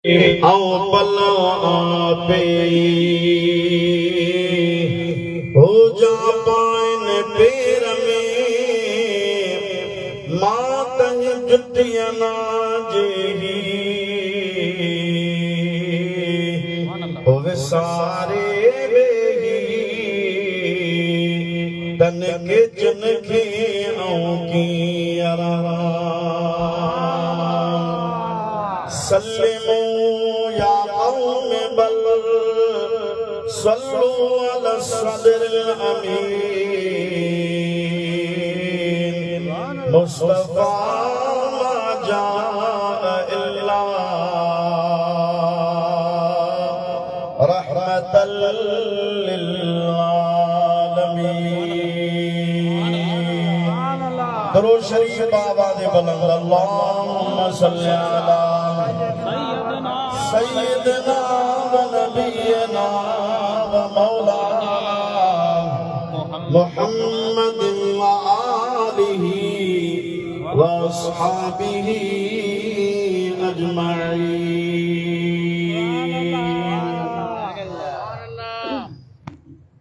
आओ पला पे हो जा पाइन पेर में मात जुतिया ना जेही हो सारे बेही तन के चन के आऊं की अरा सल्लिमो या कौम बल सल्लु अला सदरिल अमीन मुस्तफा मा जाअ इल्ला रहमतल लिल आलमीन। दरूद शरीफ आवाज़ बुलंद अल्लाहुम्मा सल्लि अला सय्यदना व नबीना व मौलाना मुहम्मद व आलिही व अस्हाबिही अजमईन।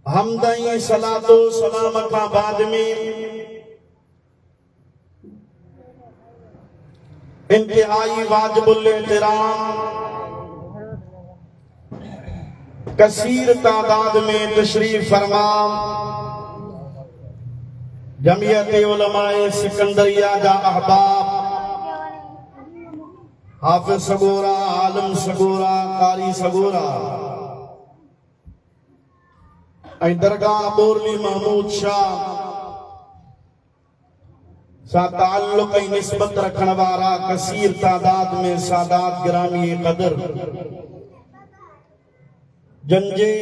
हमदई सलातो सलाम का बाद में इंतहाई वाजिबुल एहतराम कसीर तादाद में तशरीफ फरमा जमियत उलमाए सिकंदरिया जा अहबाब हाफिज सगोरा आलम सगोरा कारी सगोरा ऐं दरगाह बोरली महमूद शाह सा ताल्लुक़ ऐं निस्बत रखण वारा कसीर तादाद में सादात गिरामी कदर जंजे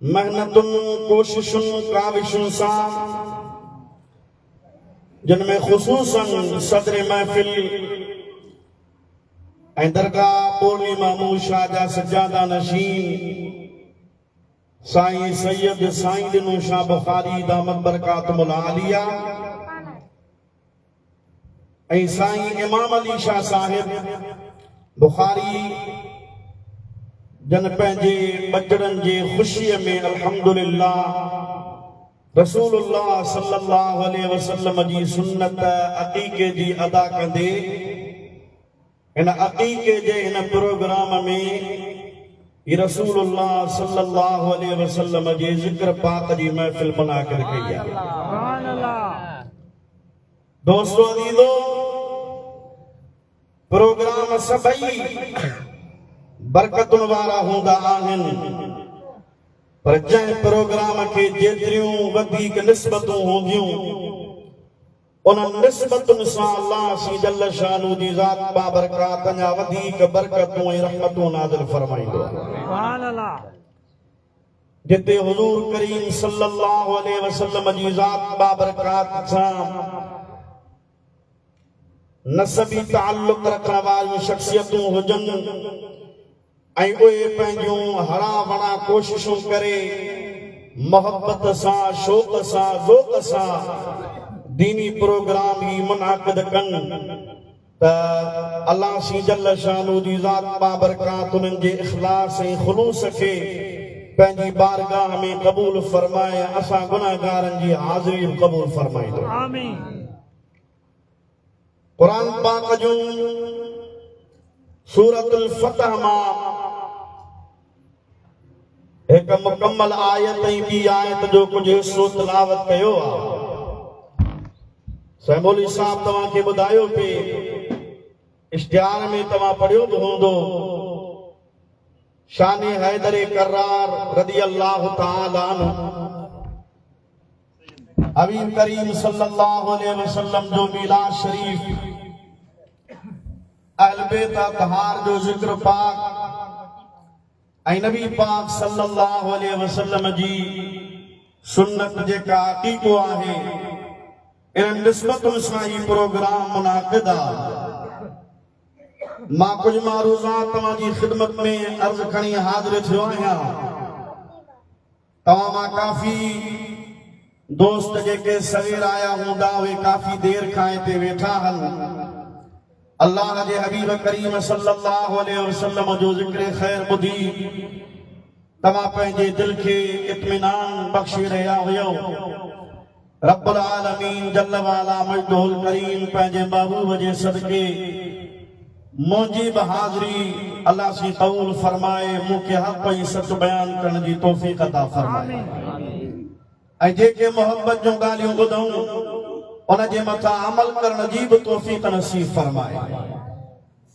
मेहनतुन कोशिशुन काविशुन सा जिनमें खुसूसन सदर महफिल ऐं दरगाह बोरली महमूद शाह जा सज्जादा नशीन साईं सैयद साईं दिनू शाह बुखारी दामत बरकातुल आलिया ऐं साईं इमाम अली शाह साहिब बुखारी जन पंहिंजे बचड़न जे खुशीअ में अल्हम्दुलिल्लाह रसूलुल्लाह सल्लल्लाहु अलैहि वसल्लम जी सुन्नत अक़ीक़े जी अदा कंदे इन अक़ीक़े जे इन प्रोग्राम में रसूलुल्लाह सल्लल्लाहु अलैहि वसल्लम जे ज़िक्र पाक जी महफिल बना कर कई है। दोस्तों अज़ीज़ो प्रोग्राम सभई बरकतुन वारा हूंदा आहिनि पर जंहिं प्रोग्राम के जेतिरियूं वधीक निस्बतूं हूंदियूं उन निस्बतुनि सां अल्लाह सी जल शानू जी ज़ात बाबरकात अञा वधीक बरकतूं ऐं रहमतूं नाज़िल फरमाईंदो। सुभान अल्लाह। जिते हुज़ूर करीम सल्लल्लाहु अलैहि वसल्लम जी ज़ात बाबरकात सां नसबी ताल्लुक़ रखण वारियूं शख़्सियतूं हुजनि ऐं उहे पंहिंजूं हणा वणा कोशिशूं करे मोहब्बत सां शौक़ सां ज़ौक़ सां दीनी प्रोग्राम ही मुनाक़िद कनि त अल्लाह सी जल शानू जी ज़ात बाबरकात उन्हनि जे इख़लास ऐं ख़ुलूस खे पंहिंजी बारगाह में क़बूल फरमाए असां गुनाहगारनि जी हाज़िरी क़बूल फरमाईंदो। आमीन। क़ुरान पाक जूं सूरतुल फतह मां एक मुकम्मल आयत ऐं ॿी आयत जो कुझु हिस्सो तिलावत कयो आहे। सैमोली साहब तव्हां खे ॿुधायो पिए इश्तिहार में तव्हां पढ़ियो बि हूंदो शान हैदर कर्रार रज़ी अल्लाह तआला अन्हु हबीब करीम सल्लल्लाहु अलैहि वसल्लम जो मीलाद शरीफ अहल बैत अतहार जो ज़िक्र पाक ऐं नबी पाक सल्लल्लाहु अलैहि वसल्लम जी सुन्नत जेका अक़ीक़ो आहे इन निस्बतुनि सां ही प्रोग्राम मुनाक़िद आहे। मां कुझु मारूज़ात तव्हां जी ख़िदमत में अर्ज़ खणी हाज़िर थियो आहियां। तव्हां मां काफ़ी दोस्त जेके सवेर आया हूंदा उहे काफ़ी देर खां हिते वेठा हन अल्लाह जे हबीब करीम सल्लल्लाहु अलैहि वसल्लम जो ज़िक्र खैर बुधी तमा पंहिंजे दिल के इत्मीनान बख्शी रहा हुयो। रब्बुल आलमीन जल्ल वाला मजदुल करीम पंहिंजे महबूब जे सदके मुंहिंजी बहादुरी अल्लाह से कबूल फरमाए, मूंखे हक़ ऐं सच बयान करण जी तौफ़ीक़ अता फरमाए ऐं जेके मोहब्बत जूं ॻाल्हियूं ॿुधूं उन जे मथां अमल करण जी बि तौफ़ीक़ नसीब फरमाए।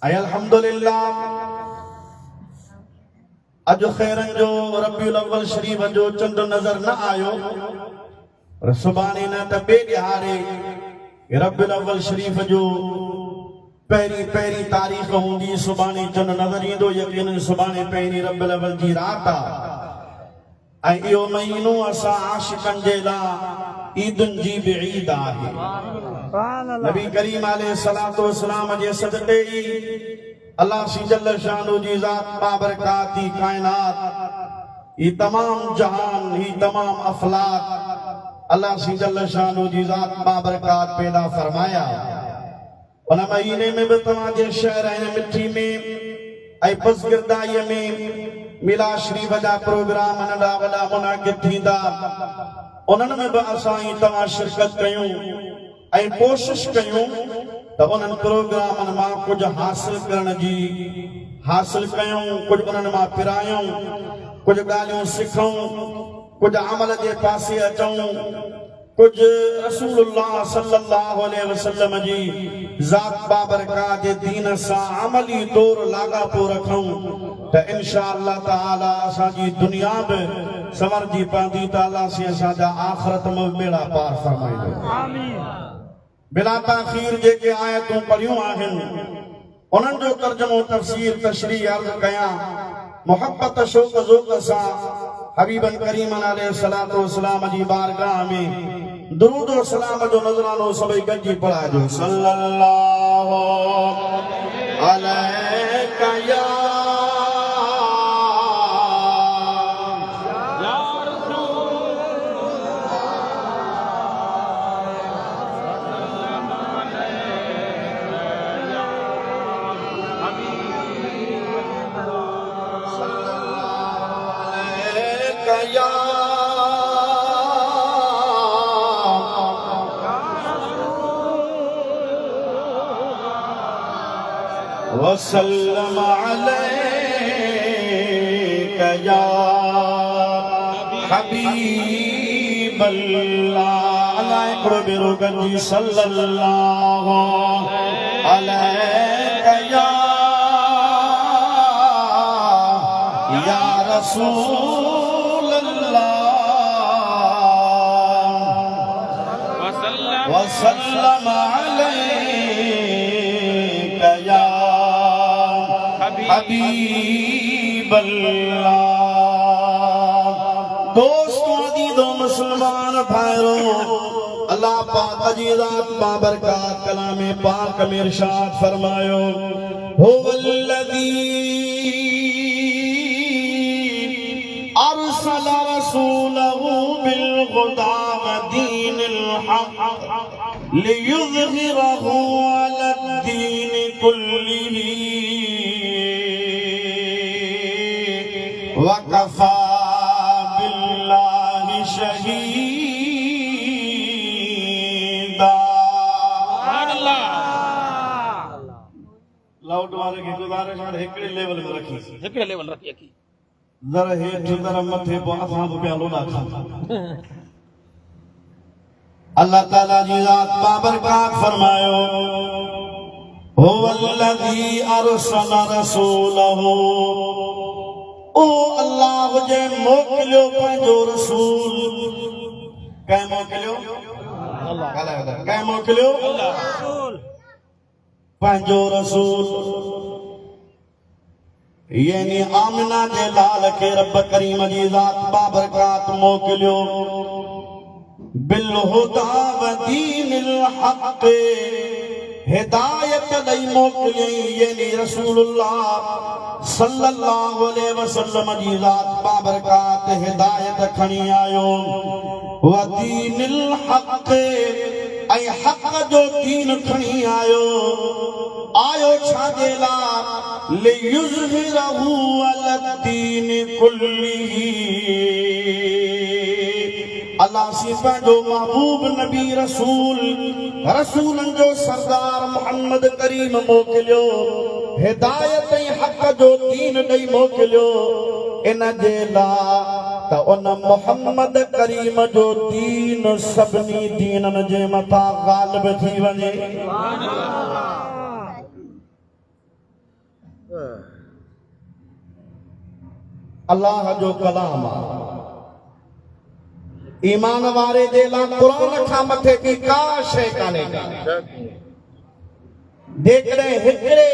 ऐं अल्हम्दुलिल्लाह अॼु ख़ैरनि जो रबीउल अव्वल शरीफ़ जो चंड नज़र न आयो, पर सुभाणे न त ॿिए ॾिहाड़े रबीउल अव्वल शरीफ़ जो पहिरीं तारीख़ हूंदी, सुभाणे चंड नज़र ईंदो। यकीनन सुभाणे पहिरीं रबीउल अव्वल जी रात आहे ऐं इहो महीनो असां आशिक़नि जे लाइ ईदुनि जी बि ईद आहे। नबी करीम अलैहिस्सलातु वस्सलाम जे सदक़े अल्लाह सी जल्ल शानो जी ज़ात बाबरकात ही कायनात ही तमाम जहान ही तमाम अफलाक अल्लाह सी जल्ल शानो जी ज़ात बाबरकात पैदा फरमाया। उन महीने में भी तव्हांजे शहर ऐं मिठी में ऐं बसगिरदाईअ में मिलाद शरीफ़ जा प्रोग्राम नंढा वॾा मुनाक़िद थींदा, उन्हनि में भी असां तव्हां शिरकत कयूं ऐं कोशिश कयूं त उन्हनि प्रोग्रामनि मां कुछ हासिल कयूं, कुछ उन्हनि मां पिरायूं, कुछ ॻाल्हियूं सिखूं, कुछ अमल जे पासे अचूं, कुछ रसूलुल्लाह सल्लल्लाहु अलैहि वसल्लम जी ज़ात बाबरकात जे दीन सां अमली तौर लाॻापो रखूं त इंशाअल्लाह ताला असांजी दुनिया बि संवरजी पवंदी त अल्लाह से असांजा आख़िरत में बेड़ा पार फरमाईंदो। आमीन। बिला ताख़ीर जेके आयतूं पढ़ियूं आहिनि उन्हनि जो तर्जुमो तफ़सीर तशरीह अर्ज़ कयां। मोहब्बत शौक़ ज़ौक़ सां हबीबन करीमन अलैहिस्सलातु वस्सलाम जी बारगाह में दुरूद और सलाम जो नज़रानो सभई गॾिजी पढ़ाइजो। सल्लल्लाहु अलैका या वसल्लम अलैका या हबीबल्लाह। अल्लाह को बेरो गंजी सल्लल्लाहु अलैका या रसूलल्लाह वसल्लम अलैका या हबीबल्लाह। दोस्तों अजीजों मुसलमान भाइयों, अल्लाह पाक जी ज़ात बाबरकात कलामे पाक में इरशाद फरमायो, हुवल्लज़ी अरसल रसूलहु बिल हुदा व दीनिल हक़ लियुज़हिरहु अलद्दीन कुल्लिही वकफा बिल्लाहि शहीदा। लाउड वारे के गुजारिश है हिकड़े लेवल में रखी जरा हेठ जरा मथे पो असां तो प्यालो ना खा। अल्लाह ताला जी ज़ात बाबरकात फरमायो, हुवल्लज़ी अरसल रसूलहु। ओ अल्लाह जे मोकिलियो पंहिंजो रसूल। कंहिं मोकिलियो? अल्लाह। कंहिं मोकिलियो? अल्लाह। पंहिंजो रसूल यानी आमिना जे लाल के रब करीम जी ज़ात बाबरकात मोकिलियो। बिल हुदा व दीनिल हक़ हिदायत ॾेई मोकिलियई, यानी रसूलुल्लाह सल्लल्लाहु अलैहि वसल्लम जी ज़ात बाबरकात हिदायत खणी आयो। व दीनिल हक़ ऐं हक़ जो दीन खणी आयो छाजे लाइ लियुज़हिरहू अलद्दीन कुल्लिही अल्लाह सी पंहिंजो महबूब नबी रसूलनि जो सरदार मोहम्मद करीम मोकिलियो हिदायत ऐं हक़ जो दीन ॾेई मोकिलियो इन जे लाइ त उन मोहम्मद करीम जो दीन सभिनी दीननि जे मथां ग़ालिब थी वञे। अल्लाह जो कलाम आहे ईमान वारे जे लाइ क़ुरान खां मथे की का शइ कान्हे जेकॾहिं हिकिड़े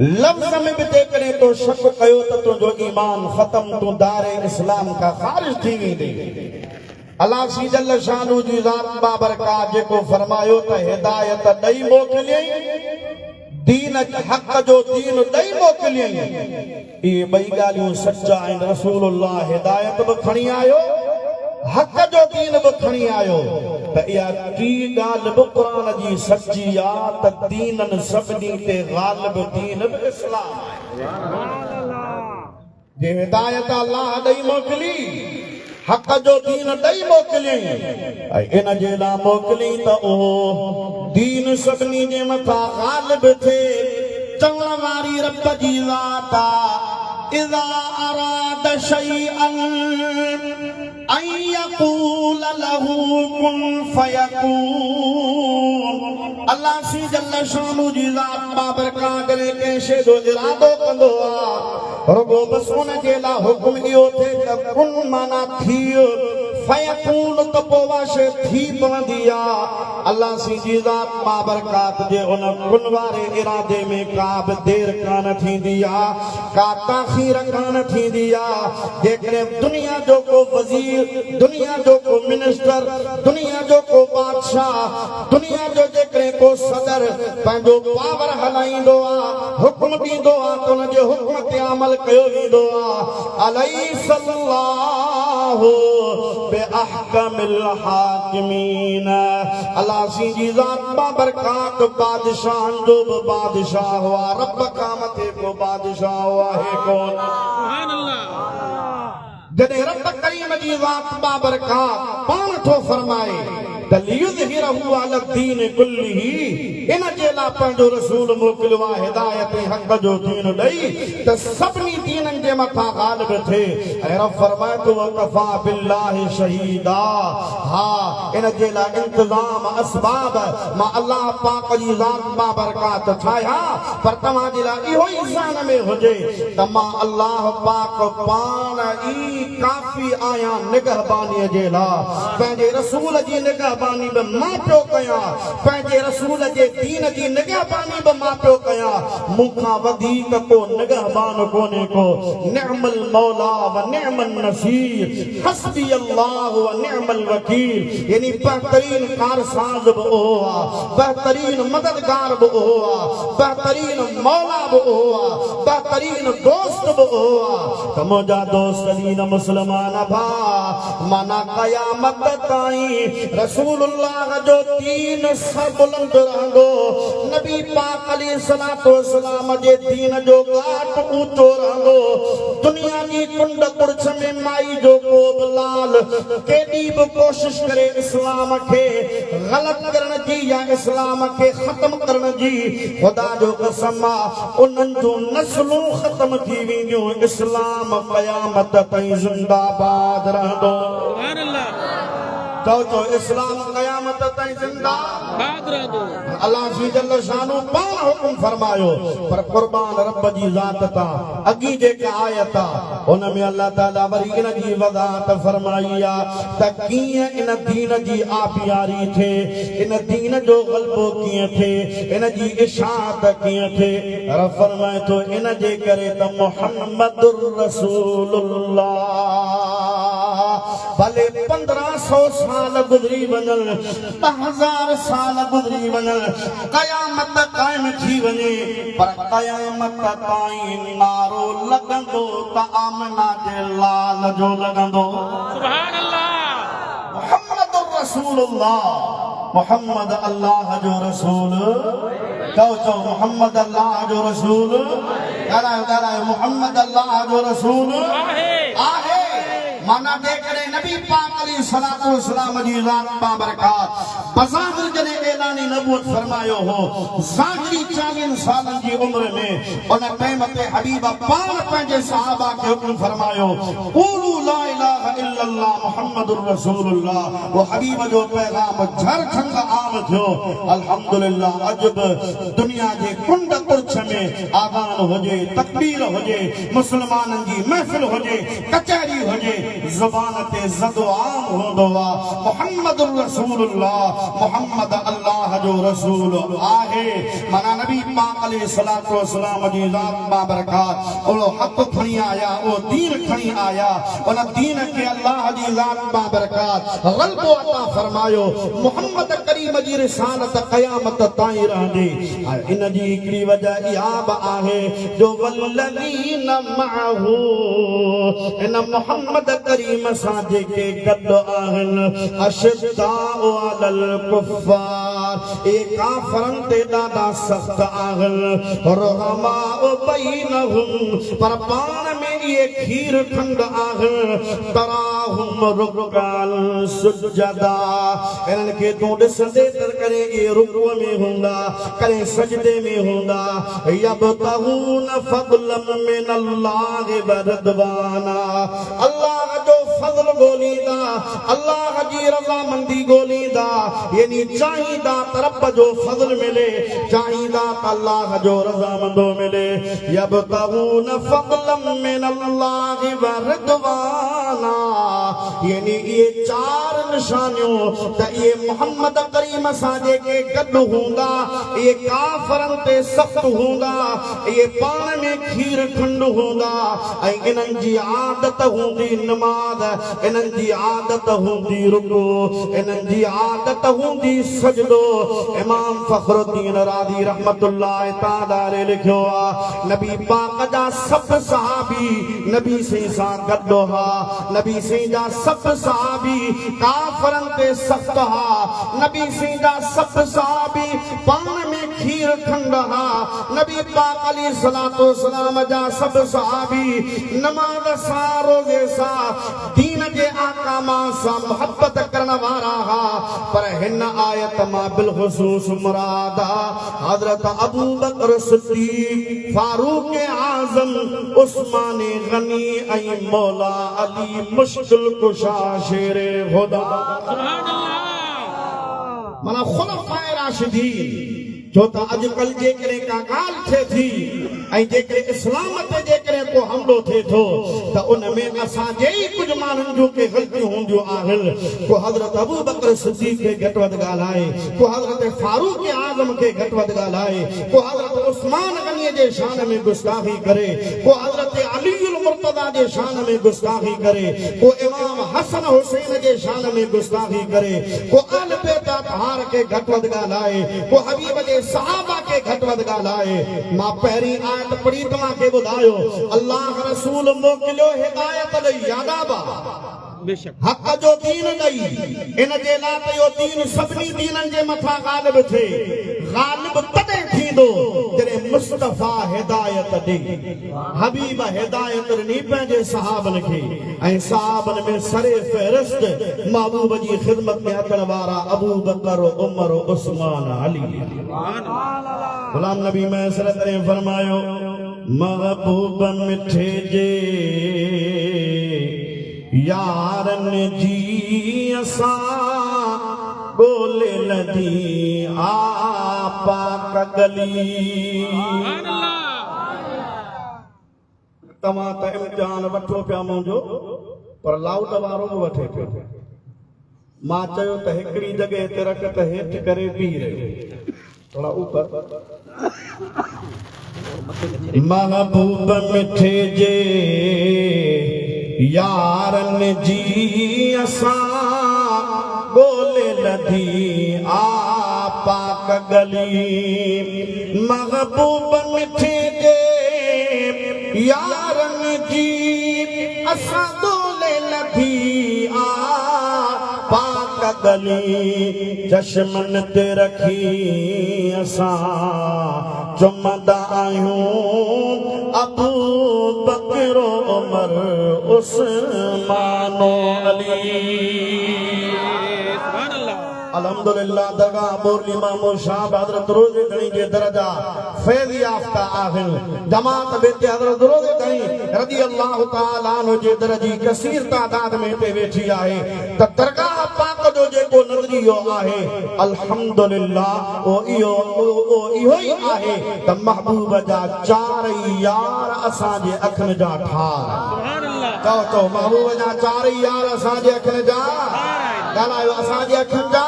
लफ़्ज़ में बि जेकॾहिं तो शक कयो त तुंहिंजो ईमान ख़तम तूं दारे इस्लाम खां ख़ारिज थी वेंदे। अल्लाह सी जल शानू जी ज़ात बाबरकात जेको फरमायो त हिदायत ॾेई मोकिलियई दीन हक़ जो दीन ॾेई मोकिलियई इहे ॿई ॻाल्हियूं सचा आहिनि। रसूलुल्लाह हिदायत बि खणी आयो हक़ जो दीन बि खणी आयो त इहा टी ॻाल्हि बि क़ुरान जी सची आहे त दीननि सभिनी ते ग़ालिब दीन बि इस्लाम आहे। जे हिदायत अल्लाह ॾेई मोकिली हक़ जो दीन ॾेई मोकिलियई ऐं इन जे लाइ मोकिलियई त उहो दीन सभिनी जे मथां ग़ालिब थिए। चवण वारी रब जी ज़ात आहे इज़ा अराद शैअन अन यक़ूल लहू कुन फयकून। अल्लाह सी जल शानू जी ज़ात बाबरकात कंहिं शइ जो इरादो कंदो आहे रुगो बस उन जे लाइ हुकुम इहो थिए त कुन माना थी फयकून त पोइ उहा शइ थी पवंदी आहे। अल्लाह सी जी ज़ात बाबरकात जे उन कुन वारे इरादे में का बि देर कान थींदी आहे का ताख़ीर कान थींदी आहे। जेकॾहिं दुनिया जो को वज़ीर दुनिया जो को मिनिस्टर दुनिया जो को बादशाह दुनिया जो जेकॾहिं को सदर पंहिंजो पावर हलाईंदो आहे हुकुम ॾींदो आहे त उनजे हुकुम ते अमल कयो वेंदो आहे। अलैहिस्सलाहु बिअहकमिल हाकिमीन। अल्लाह सी जी ज़ात बाबरकात बादशाहनि जो बि बादशाह हुआ रब खां मथे को बादशाह हुआ है कौन। सुभान अल्लाह। जॾहिं रब करीम जी ज़ात बाबरकात पाण थो फरमाए त लियुज़हिरहू अलद्दीन कुल्लिही इन जे लाइ पंहिंजो रसूल मोकिलियो आहे हिदायत ऐं हक़ जो दीन ॾेई त सभिनी दीननि जे मथां ग़ालिब थिए। ऐं रब फरमाए थो वकफ़ा बिल्लाहि शहीदा। हा इन जे लाइ इंतज़ाम असबाब मां अल्लाह पाक जी ज़ात बाबरकात ठाहिया पर तव्हां जे लाइ इहो ई ज़हन में हुजे त मां अल्लाह पाक पाण ई काफ़ी आहियां निगहबानीअ जे लाइ। पंहिंजे रसूल जी निगहबानी बि मां पियो कयां पंहिंजे रसूल जे दीन जी निगहबानी बि मां पियो कयां मूंखां वधीक को निगहबान कोन्हे को। निअमल मौला व निअमन नसीर हस्बी अल्लाह व निअमल वकील। यानी बहितरीन कारसाज़ बि उहो आहे बहितरीन मददगार बि उहो आहे बहितरीन मौला बि उहो आहे बहितरीन दोस्त बि उहो आहे त मुंहिंजा दोस्त दीन मुस्लमान भा माना क़यामत ताईं रसूलुल्लाह जो दीन सब बुलंद रहंदो। नबी पाक अलैहिस्सलातु वस्सलाम जे दीन जो घाट ऊंचो रहंदो। दुनिया जी कुंड कुड़छ में माई जो को बि लाल केॾी बि कोशिश करे इस्लाम खे ग़लत करण जी या इस्लाम खे ख़त्म करण जी ख़ुदा जो कसम आहे उन्हनि जूं नस्लूं ख़त्म थी वेंदियूं इस्लाम क़यामत ताईं ज़िंदाबाद रहंदो। सुभान अल्लाह। चओ इस्लाम क़यामत ताईं ज़िंदाबाद रहंदो। अल्लाह जी जल शानू पाण हुकुम फरमायो पर क़ुर्बान रब जी ज़ात तां अॻी जेका आयत आहे उन में अल्लाह ताला वरी इन जी वज़ाहत फरमाई आहे त कीअं इन दीन जी आबियारी थिए इन दीन जो ग़लबो कीअं थिए इन जी इशाअत कीअं थिए। रब फरमाए थो इन जे करे त मुहम्मदुर रसूलुल्लाह भले 1500 साल गुज़री वञनि 1000 साल गुज़री वञनि क़यामत क़ाइम थी वञे पर क़यामत ताईं नारो लॻंदो त आमना जे लाल जो लॻंदो। सुभान अल्लाह। मुहम्मदुर रसूलुल्लाह मोहम्मद अल्लाह जो रसूल चओ मोहम्मद अल्लाह जो रसूल ॻाल्हायो मोहम्मद अल्लाह जो रसूल आहे माना जेकॾहिं नबी पाक अलैहिस्सलातु वस्सलाम जी ज़ात बाबरकात बज़ाहिर जॾहिं ऐलानी नबूवत फरमायो हो ज़ाहिरी 40 सालनि जी उम्र में उन टाइम ते हबीब पाण पंहिंजे सहाबा खे हुकुम फरमायो क़ूलू ला इलाहा इल्लल्लाह मुहम्मदुर रसूलुल्लाह वो हबीब जो पैगाम झरखंड आम थियो अल्हम्दुलिल्लाह अॼु बि दुनिया जे कुंड कुर्छ में आज़ान हुजे तकबीर हुजे मुस्लमाननि जी महफ़िल हुजे कचहरी हुजे ज़बान ते ज़दो आम हूंदो आहे मुहम्मदुर रसूलुल्लाह मुहम्मद अल्लाह जो रसूल आहे माना नबी पाक अलैहिस्सलातु वस्सलाम जी ज़ात बाबरकात ओ हक़ खणी आया ओ दीन खणी आया उन दीन खे अल्लाह जी ज़ात बाबरकात ग़लबो अता फरमायो मुहम्मद करीम जी रिसालत क़यामत ताईं रहंदी इन जी हिकिड़ी वजह इहा बि आहे जो वल्लज़ीन मअहू इन मुहम्मद करीम सां जेके गॾु आहिनि अशिद्दाउ अलल कुफ़ार ए काफ़रनि ते ॾाढा सख़्त आहिनि रुहमाउ बैनहुम पर पाण में इहे खीर ठंड आहिनि तराहुम रुकअन सुजदा इन्हनि खे तूं ॾिसंदे त करे इहे रुकूअ में हूंदा करे सजदे में हूंदा यबतगून फज़लन मिनल्लाहि व रिदवाना अल्लाह जो फज़ल ॻोल्हींदा अल्लाह जी रज़ामंदी ॻोल्हींदा यानी चाहींदा त रब जो फज़ल मिले चाहींदा त अल्लाह जो रज़ामंदो मिले यबतगून फज़लन मिनल्लाहि व रिदवाना यानी ये 4 निशानियूं त ये मोहम्मद करीम सां जेके गॾु हूंदा ये काफ़रनि ते सख़्त हूंदा ये पाण में खीर खंड हूंदा ऐं इन्हनि जी आदत हूंदी नमाज़ इन्हनि जी आदत हूंदी रुकू इन्हनि जी आदत हूंदी सजदो इमाम फ़खरुद्दीन राज़ी रहमतुल्लाह तआला अलैहि लिखियो आहे नबी पाक जा सभु सहाबी नबी साईं सां गॾु हा नबी साईं जा सभु सहाबी काफ़रनि ते सख़्त हा नबी साईं जा सभु सहाबी पाण में खीर खंड हा नबी पाक अलैहिस्सलातु वस्सलाम जा सभु सहाबी नमाज़ सां रोज़े सां दीन जे आकामा सां मोहब्बत करण वारा हा पर हिन आयत मां बिलख़ुसूस मुराद हज़रत अबू बकर सिद्दीक़ फारूक आज़म उस्मान गनी ऐं मौला अली मुश्किल कुशा शेर खुदा सुभान अल्लाह माना खुलफाए राशिदीन जो त अॼुकल्ह जेकॾहिं का ॻाल्हि थिए थी ऐं जेकॾहिं इस्लाम ते जेकॾहिं को हमिलो थिए थो त उन में असांजे ई कुझु माण्हुनि जूं के ग़लतियूं हूंदियूं आहिनि को हज़रत अबू बकर सिद्दीक़ खे घटि वधि ॻाल्हाए को हज़रत फारूक आज़म खे घटि वधि ॻाल्हाए को हज़रत उस्मान गनीअ जे शान में गुस्ताखी करे को हज़रत अलीउल मुर्तज़ा जे शान में गुस्ताखी करे को इमाम हसन हुसैन जे शान में गुस्ताखी करे को अल बैत अतहार खे घटि वधि ॻाल्हाए को हबीब जे सहाबा के घटि वधि ॻाल्हाए मां पहिरीं आयत पढ़ी तव्हांखे ॿुधायो अल्लाह रसूल मोकिलियो हिदायत ॾेई यादाबा हक़ जो दीन ॾेई इन जे लाइ त इहो दीन सभिनी दीननि जे मथां ग़ालिब थिए ग़ालिब तॾहिं थींदो जॾहिं मुस्तफ़ा हिदायत ॾे हबीब हिदायत ॾिनी पंहिंजे सहाबनि खे ऐं सहाबनि में सरे फ़हरिस्त महबूब जी ख़िदमत में अचण वारा अबू बकर उमर उस्मान अली ग़ुलाम नबी मैसर करे फरमायो महबूब मिठे जे यारनि जी असां ॻोल्हे लधी आपा कगली तव्हां त इम्तिहान वठो पिया मुंहिंजो पर लाउड वारो बि वठे पियो मां चयो त हिकिड़ी जॻह ते रख त हेठि करे बीह रहियो थोड़ा ऊपर महबूब मिठे जे यारनि जी असां ॻोल्हे लधी आपा कगली महबूब मिठे जे यारनि जी असां ॻोल्हे लधी आपा गली चश्मन ते रखी असां चुमंदा आहियूं अबू बकर उमर उस्मानो अली। अल्हम्दुलिल्लाह दरगाह बोरली मामू शाह हजरत रोज़े गणी जे दर्जा फैज़ याफ्ता आहिनि। जमात बेते हजरत रोज़े गणी रज़ी अल्लाह तआला अन्हु जे दर्जी कसीर तादाद में हिते वेठी आहे त दरगाह पाक जो जेको नज़रियो आहे अल्हम्दुलिल्लाह ओ इहो ई आहे त महबूब जा चार यार असांजे अखियुनि जा ठार। चओ महबूब जा चार यार असांजे अखियुनि जा ॻाल्हायो असांजे अखियुनि जा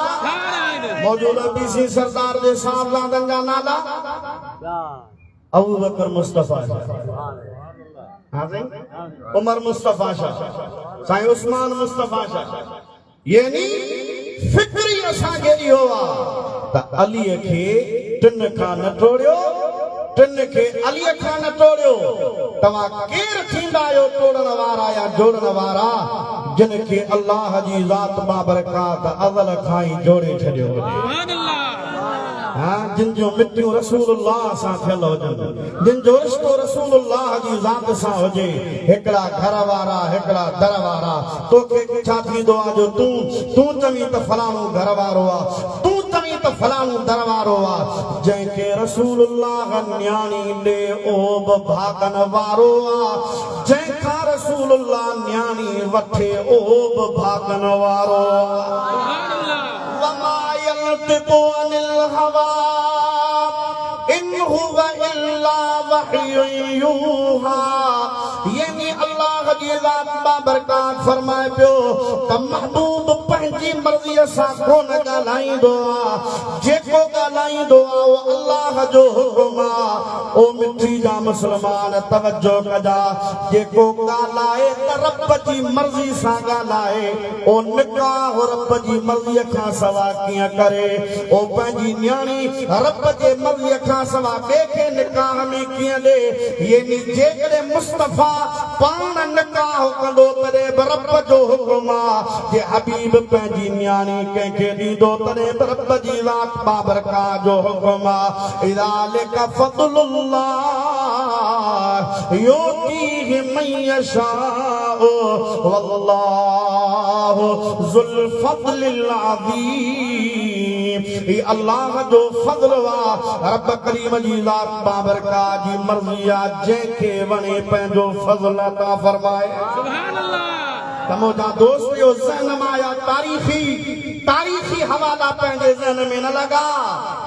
मौजूदा पीसी सरदार जे साहबजादनि जा नाला अबू बकर मुस्तफा उमर मुस्तफा शाह साईं उस्मान मुस्तफा शाह। यानी फिक्री असांखे इहो आहे त अलीअ खे टिन खां न टोड़ियो टिन खे अलीअ खां न टोड़ियो। तव्हां केरु थींदा आहियो टोड़ण वारा या जोड़ण वारा जिन खे अल्लाह जी ज़ात बाबरकात अवल खां ई जोड़े छॾियो हुजे। जिन जो मिटियूं रसूलुल्लाह सां थियल हुजनि जिन जो रिश्तो रसूलुल्लाह जी ज़ात सां हुजे। हिकिड़ा घर वारा हिकिड़ा दर वारा तोखे छा थींदो आहे जो तूं चवीं त फलाणो घर वारो आहे तूं चवीं त फलाणो दर वारो आहे। जंहिंखे रसूलुल्लाह न्याणी ॾे ओ बि भागन वारो आहे जंहिंखां रसूलुल्लाह न्याणी वठे ओ बि भागन वारो आहे। यानी अल्लाह जी ज़ात बाबरकात फरमाए पियो त महबूब पंहिंजी मर्ज़ीअ सां कोन ॻाल्हाईंदो आहे जेको ॻाल्हाईंदो आहे उहो अल्लाह जो हुकुम आहे। ओ मिठी जा मुस्लमान तवजो कजा जेको ॻाल्हाए त रब जी मर्ज़ी सां ॻाल्हाए ओ निकाह रब जी मर्ज़ीअ खां सवा कीअं करे ओ पंहिंजी न्याणी रब जे मर्ज़ीअ खां सवा ॿिए खे निकाह में कीअं ॾे। यानी जेकॾहिं मुस्तफ़ा पाण निकाह कंदो तॾहिं बि रब जो हुकुम आहे जे हबीब पंहिंजी न्याणी कंहिंखे ॾींदो तॾहिं बि रब जी ज़ात बाबरकात जो हुकुम आहे। ज़ालिक फ़ज़्लुल्लाह युतीहि मन यशाअ वल्लाहु ज़ुल फ़ज़्लिल अज़ीम। ई अल्लाह जो फज़्ल आहे रब करीम जी ज़ात बाबरकात जी मर्ज़ी आहे जंहिंखे वणे पंहिंजो फज़्ल अता फरमाए। सुभान अल्लाह। तमोजा दोस्त जो ज़हन में आया तारीखी हवाला पंहिंजे ज़हन में न लगा।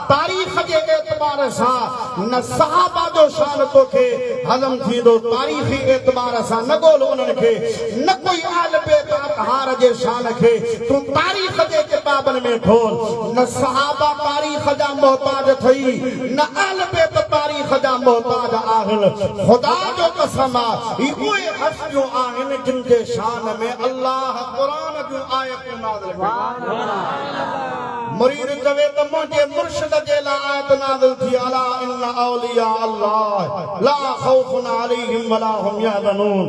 तारीख़ जे एतबार सां न सहाबा जो शान तोखे हज़म थींदो तारीख़ी एतबार सां न ॻोल्ह उन्हनि खे न कोई आल बेतार जे शान खे तूं तारीख़ जे किताबनि में खोल। न सहाबा तारीख़ जा मोहताज थई न आल बेत तारीख़ जा मोहताज आहिनि। ख़ुदा जो कसम आहे उहे हस्तियूं आहिनि जिन जे शान में अल्लाह क़ुरान जूं आयतूं नाज़िल कयूं। मुरीद चवे त मुंहिंजे मुर्शिद जे लाइ आयत नाज़िल थी अला इन्ना औलिया अल्लाह ला खौफुन अलैहिम वला हुम यहज़नून।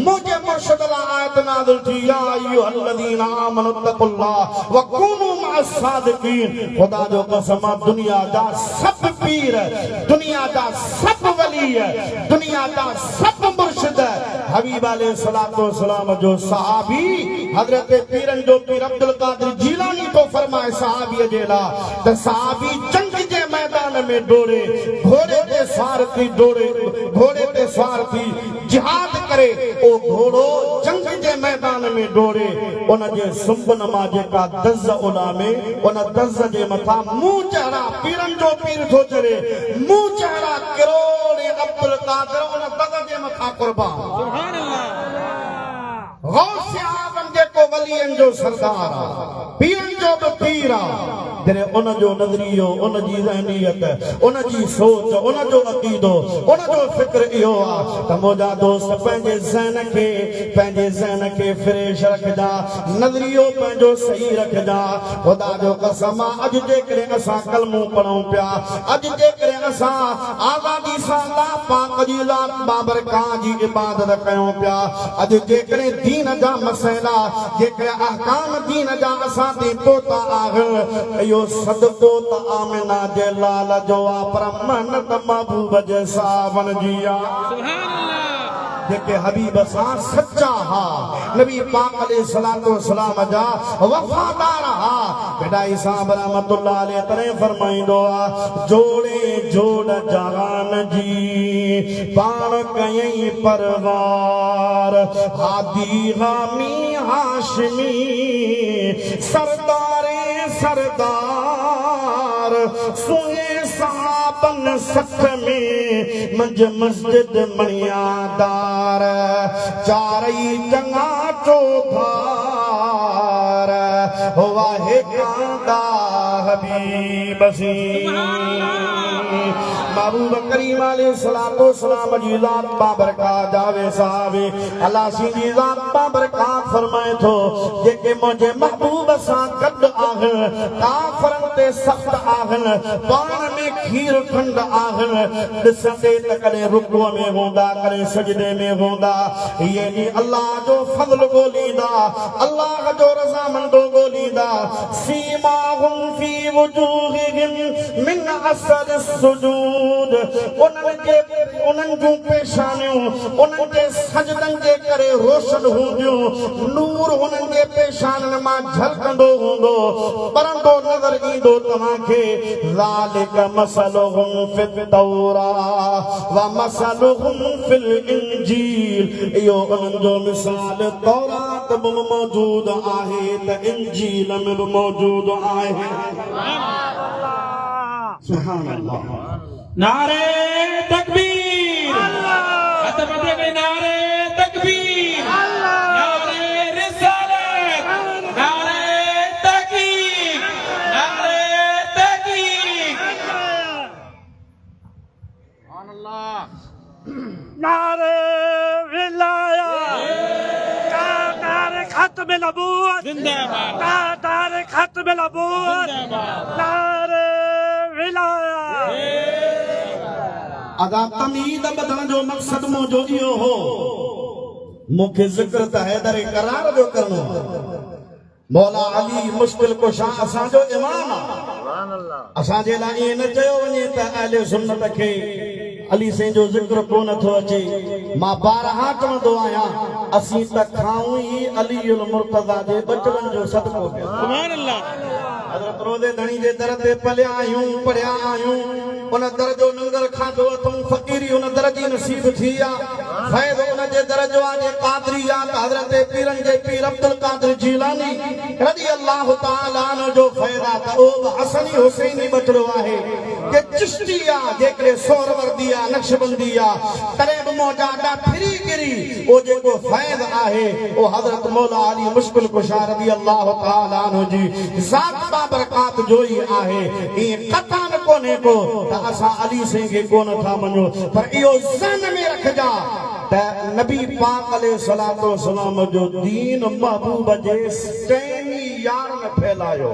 मुंहिंजे मुर्शिद लाइ आयत नाज़िल थी या अय्युहल्लज़ीना आमनु तक़ुल्लाह व कूनू मअस सादिकीन। ख़ुदा जो कसम दुनिया जा सब पीर दुनिया जा सब वली दुनिया जा सब मुर्शिद हबीब अलैहिस्सलातु वस्सलाम जो सहाबी हजरत पीरन जो पीर अब्दुल कादिर जीलानी को फरमाए सहाबी जे लाइ त सहाबी जंग जे मैदान में दौड़े घोड़े ते सवार थी घोड़े ते सवार थी जिहाद करे ओ घोड़ो जंग जे मैदान में दौड़े उन जे सुंबन मां जेका दज़ उलामे उन दज़ जे मथां मुंह चढ़ा पीरन जो पीर थो चढ़े मुंह चढ़ा किरोड़े अब्दुल कादिर उन दज़ जे मथां कुर्बान। सुभान अल्लाह। गौस आज़म जेको वलियन जो सरदार आहे पीरन जो बि पीर आहे फिर उन जो नज़रियो उन जी ज़हनियत उन जी सोच उन जो अक़ीदो उन जो फ़िक्र इहो आहे त मुंहिंजा दोस्त पंहिंजे ज़हन खे फ्रेश रखजा नज़रियो पंहिंजो सही रखजा ख़ुदा जो कसम अॼु जेकॾहिं असां कलमो पढ़ूं पिया अॼु जेकॾहिं असां आज़ादी सां अल्लाह पाक जी ज़ात बाबरकात जी इबादत कयूं पिया अॼु जेकॾहिं दीन जा मसइला जेकॾहिं अहकाम दीन जा असां ते पहुता आहिनि इहो सदको त आमिना जे लाल जो आहे पर महनत महबूब जे सावन जी आहे जेके हबीब सां सच्चा हा नबी पाक अलैहिस्सलातु वस्सलाम जा वफ़ादार हा बेडाई साहब रहमतुल्लाह अलैह तरे फरमाईंदो आहे जोड़े जोड़ जहान जी पाण कयई परवार हादी हामी हाशमी सरदारे सरदार सुहे साबन सख में मंज मस्जिद मणियादार चारई चंगा चौधार वाहे कांदा हबीब सी महबूब करीम अलैहिस्सलातु वस्सलाम जी ज़ात बाबरकात जावे साहबे अल्लाह सी जी ज़ात बाबरकात फरमाए थो जेके मुंहिंजे महबूब सां गॾु आहिनि काफ़रन ते सख़्त आहिनि पाण में खीर खंड आहिनि ॾिसंदे त कॾहिं रुकुअ में हूंदा कॾहिं सजदे में हूंदा यानी अल्लाह जो फज़ल ॻोल्हींदा अल्लाह जो रज़ामंदो ॻोल्हींदा सीमाहुम फी वुजूहिहिम मिन असर सुजूद उन्हनि जूं पेशानियूं उन्हनि जे सजदनि जे करे रोशन हूंदियूं नूर उन्हनि जे पेशाननि मां झलकंदो हूंदो परंदो नज़र ईंदो तव्हांखे ज़ालिक मसलुहुम फित तौरात व मसलुहुम फिल इंजील इहो उन्हनि जो मिसाल तौरात में मौजूद आहे त इंजील में बि मौजूद आहे सुभान अल्लाह नारे तकबीर नारे तकबीर नारे रिसालत नारे तहकीक नारे तहकीक सुभान अल्लाह नारे विलायत नारे खत्म नबूवत जिंदाबाद नारे खत्म नबूवत नारे विलायत अदा तमीद बदन जो मकसद मुझो इहो हो मुखे जिक्र त हैदर करार जो करनो मौला अली मुश्किल कुशा असांजो इमाम असां जे लाइ ईअं न चयो वञे त अहले सुन्नत खे अली साईं जो जिक्र कोन थो अचे मां बारहा चवंदो आहियां असीं त खाऊं ई अलीउल मुर्तज़ा जे बचड़नि जो सदको पिया सुभान अल्लाह हज़रत रोज़े धणी जे दर ते पलिया आहियूं पढ़िया आहियूं उन दर जो लंगर खाधो अथऊं फ़क़ीरी उन दर जी नसीब थी आहे फ़ैज़ उन जे दर जो आहे जे क़ादरी आहे हज़रत पीरनि जे पीर अब्दुल क़ादिर जीलानी रज़ी अल्लाह तआला अन्हु जो फ़ैज़ आहे त उहो हसनी हुसैनी बचड़ो आहे के चिश्ती आहे जेकॾहिं सोहरवर्दी आहे नक्शबंदी आहे तॾहिं बि मौजा ॾा फिरी गिरी उहो जेको फ़ैज़ आहे उहो हज़रत मौला अली मुश्किल कुशा रज़ी अल्लाह तआला अन्हु जी ज़ात बाबरकात जो ई आहे ईअं कथा न कोन्हे को त असां अली साईं खे कोन था मञूं पर इहो ज़हन में रखजा त नबी पाक अलैहिस्सलातु वस्सलाम जो दीन महबूब जे सैनी यार न फैलायो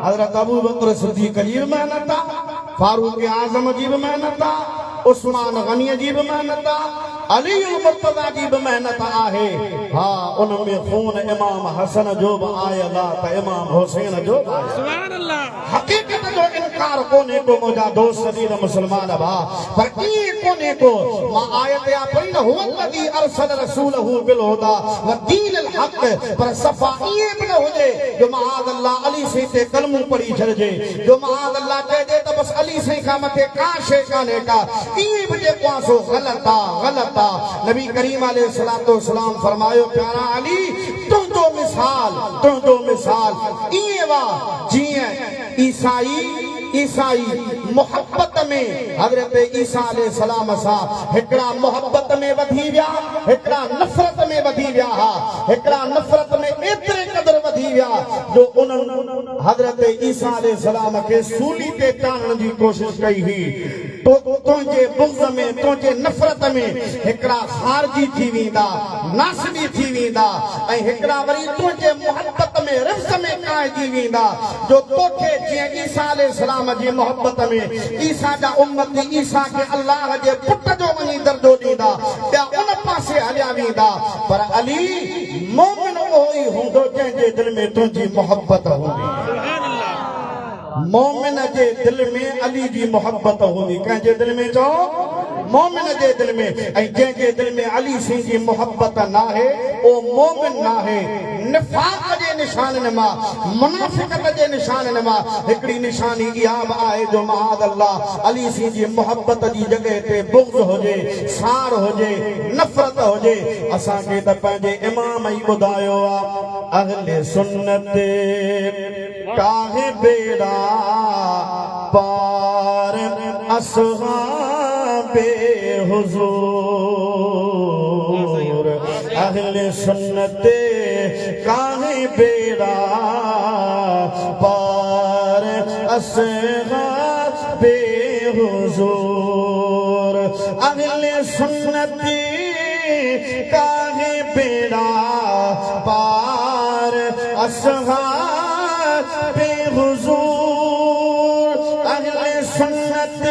हज़रत अबू बकर सिद्दीक़ जी बि मेहनत आहे फारूक आज़म जी बि मेहनत आहे उस्मान गनी जी बि मेहनत आहे अली मुर्तज़ा जी बि मेहनत आहे हा उन में खून इमाम हसन जो बि आयल आहे त इमाम हुसैन जो बि आहे सुभान अल्लाह हकीकत जो इनकार कोन्हे को मुंहिंजा दोस्त दीन मुस्लमान भाउ पर ईअं कोन्हे को मां आयत या पढ़ी न हुवल्लज़ी अरसल रसूलहू बिल हुदा व दीनिल हक़ पर सफ़ा ईअं बि न हुजे जो माअज़ अल्लाह अली साईं ते कलमो पढ़ी छॾिजे जो माअज़ अल्लाह चइजे त बसि अली साईं खां मथे का शइ कान्हे का ईअं बि जेको आहे सो ग़लति आहे ग़लति आहे नबी करीम अलैहिस्सलातु वस्सलाम फरमायो प्यारा अली तुंहिंजो मिसाल ईअं वा जीअं ईसाई मोहब्बत में हज़रत ईसा अलैहिस्सलाम सां हिकिड़ा मोहब्बत में वधी विया हिकिड़ा नफ़रत में वधी विया हा हिकिड़ा नफ़रत में एतिरे क़दुरु थी विया जो उन्हनि हज़रत ईसा अलैहि सलाम खे सूली ते टांगण जी कोशिश कई हुई तो तुंहिंजे बुग़्ज़ में तुंहिंजे नफ़रत में हिकिड़ा ख़ारिजी थी वेंदा नासबी थी वेंदा ऐं हिकिड़ा वरी तुंहिंजे मोहब्बत में रिफ़्ज़ में काइजी वेंदा जो तोखे जीअं ईसा अलैहि सलाम जी मोहब्बत में ईसा जा उम्मती ईसा खे अल्लाह जे पुट जो वञी दर्जो ॾींदा ॿिया उन पासे हलिया वेंदा पर अली मोमिन उहो ई हूंदो जंहिंजे दिलि में तुंहिंजी मोहब्बत हूंदी मोमिन जे दिलि में अली जी मोहब्बत हूंदी कंहिंजे दिलि में चओ मोमिन जे दिलि में ऐं जंहिंजे दिलि में अली सिंह जी मोहब्बत नाहे उहो मोमिन नाहे निफाक़ जे निशाननि मां मुनाफ़िक़त जे निशाननि मां हिकिड़ी निशानी इहा बि आहे जो महाद अल्लाह अली सिंह जी मोहब्बत जी जॻह ते बुग़्ज़ हुजे सार हुजे नफ़रत हुजे असांखे त पंहिंजे इमाम ई ॿुधायो आहे अहले सुन्नत काहे बेड़ा पार असहाबे हुजूर अहले सुन्नत काहे बेड़ा पार असहाबे हुजूर अहले सुन्नत काहे बेड़ा पार असहाबे हुजूर अहले सुन्नत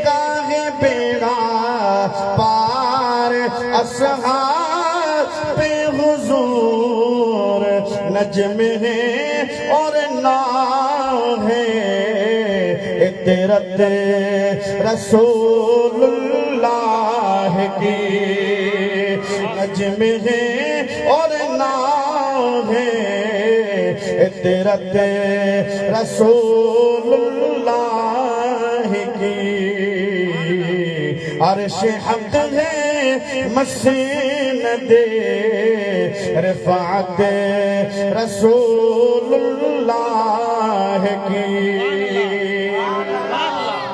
काहे बेड़ा पार असहाबे हुजूर नजम है और ना है इतरत रसूलुल्लाह की नजम है और ना है इतरत रसूलुल्लाह की अर्श हक़ है मसीन दे रिफ़ात रसूलुल्लाह की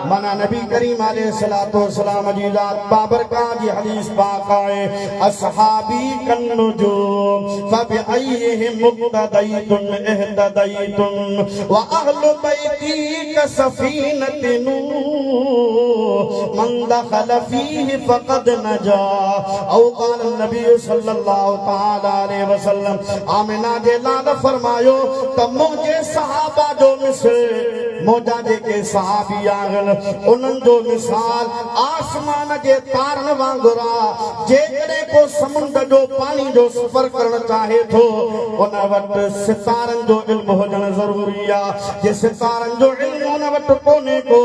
माना नबी करीम अलैहिस्सलातु वस्सलाम जी ज़ात बाबरकात जी हदीस पाक आहे असहाबी कन्नुजूम फबिअय्यिहिम मुक़्तदयतुन इह्तदयतुम व अहलु बैती कसफीनतिन मन दखल फीहि फक़द नजा औ क़ाल नबी सल्लल्लाहु तआला अलैहि वसल्लम आमिना जे लाल फरमायो त मुंहिंजे सहाबा जो मिसल मोजा जेके सहाबी आहिनि उन्हनि जो मिसाल आसमान जे तारनि वांगुरु आहे जेकॾहिं को समुंड जो पाणी जो सफ़र करणु चाहे थो उन वटि सितारनि जो इल्मु हुजणु ज़रूरी आहे जे सितारनि जो इल्मु उन वटि कोन्हे को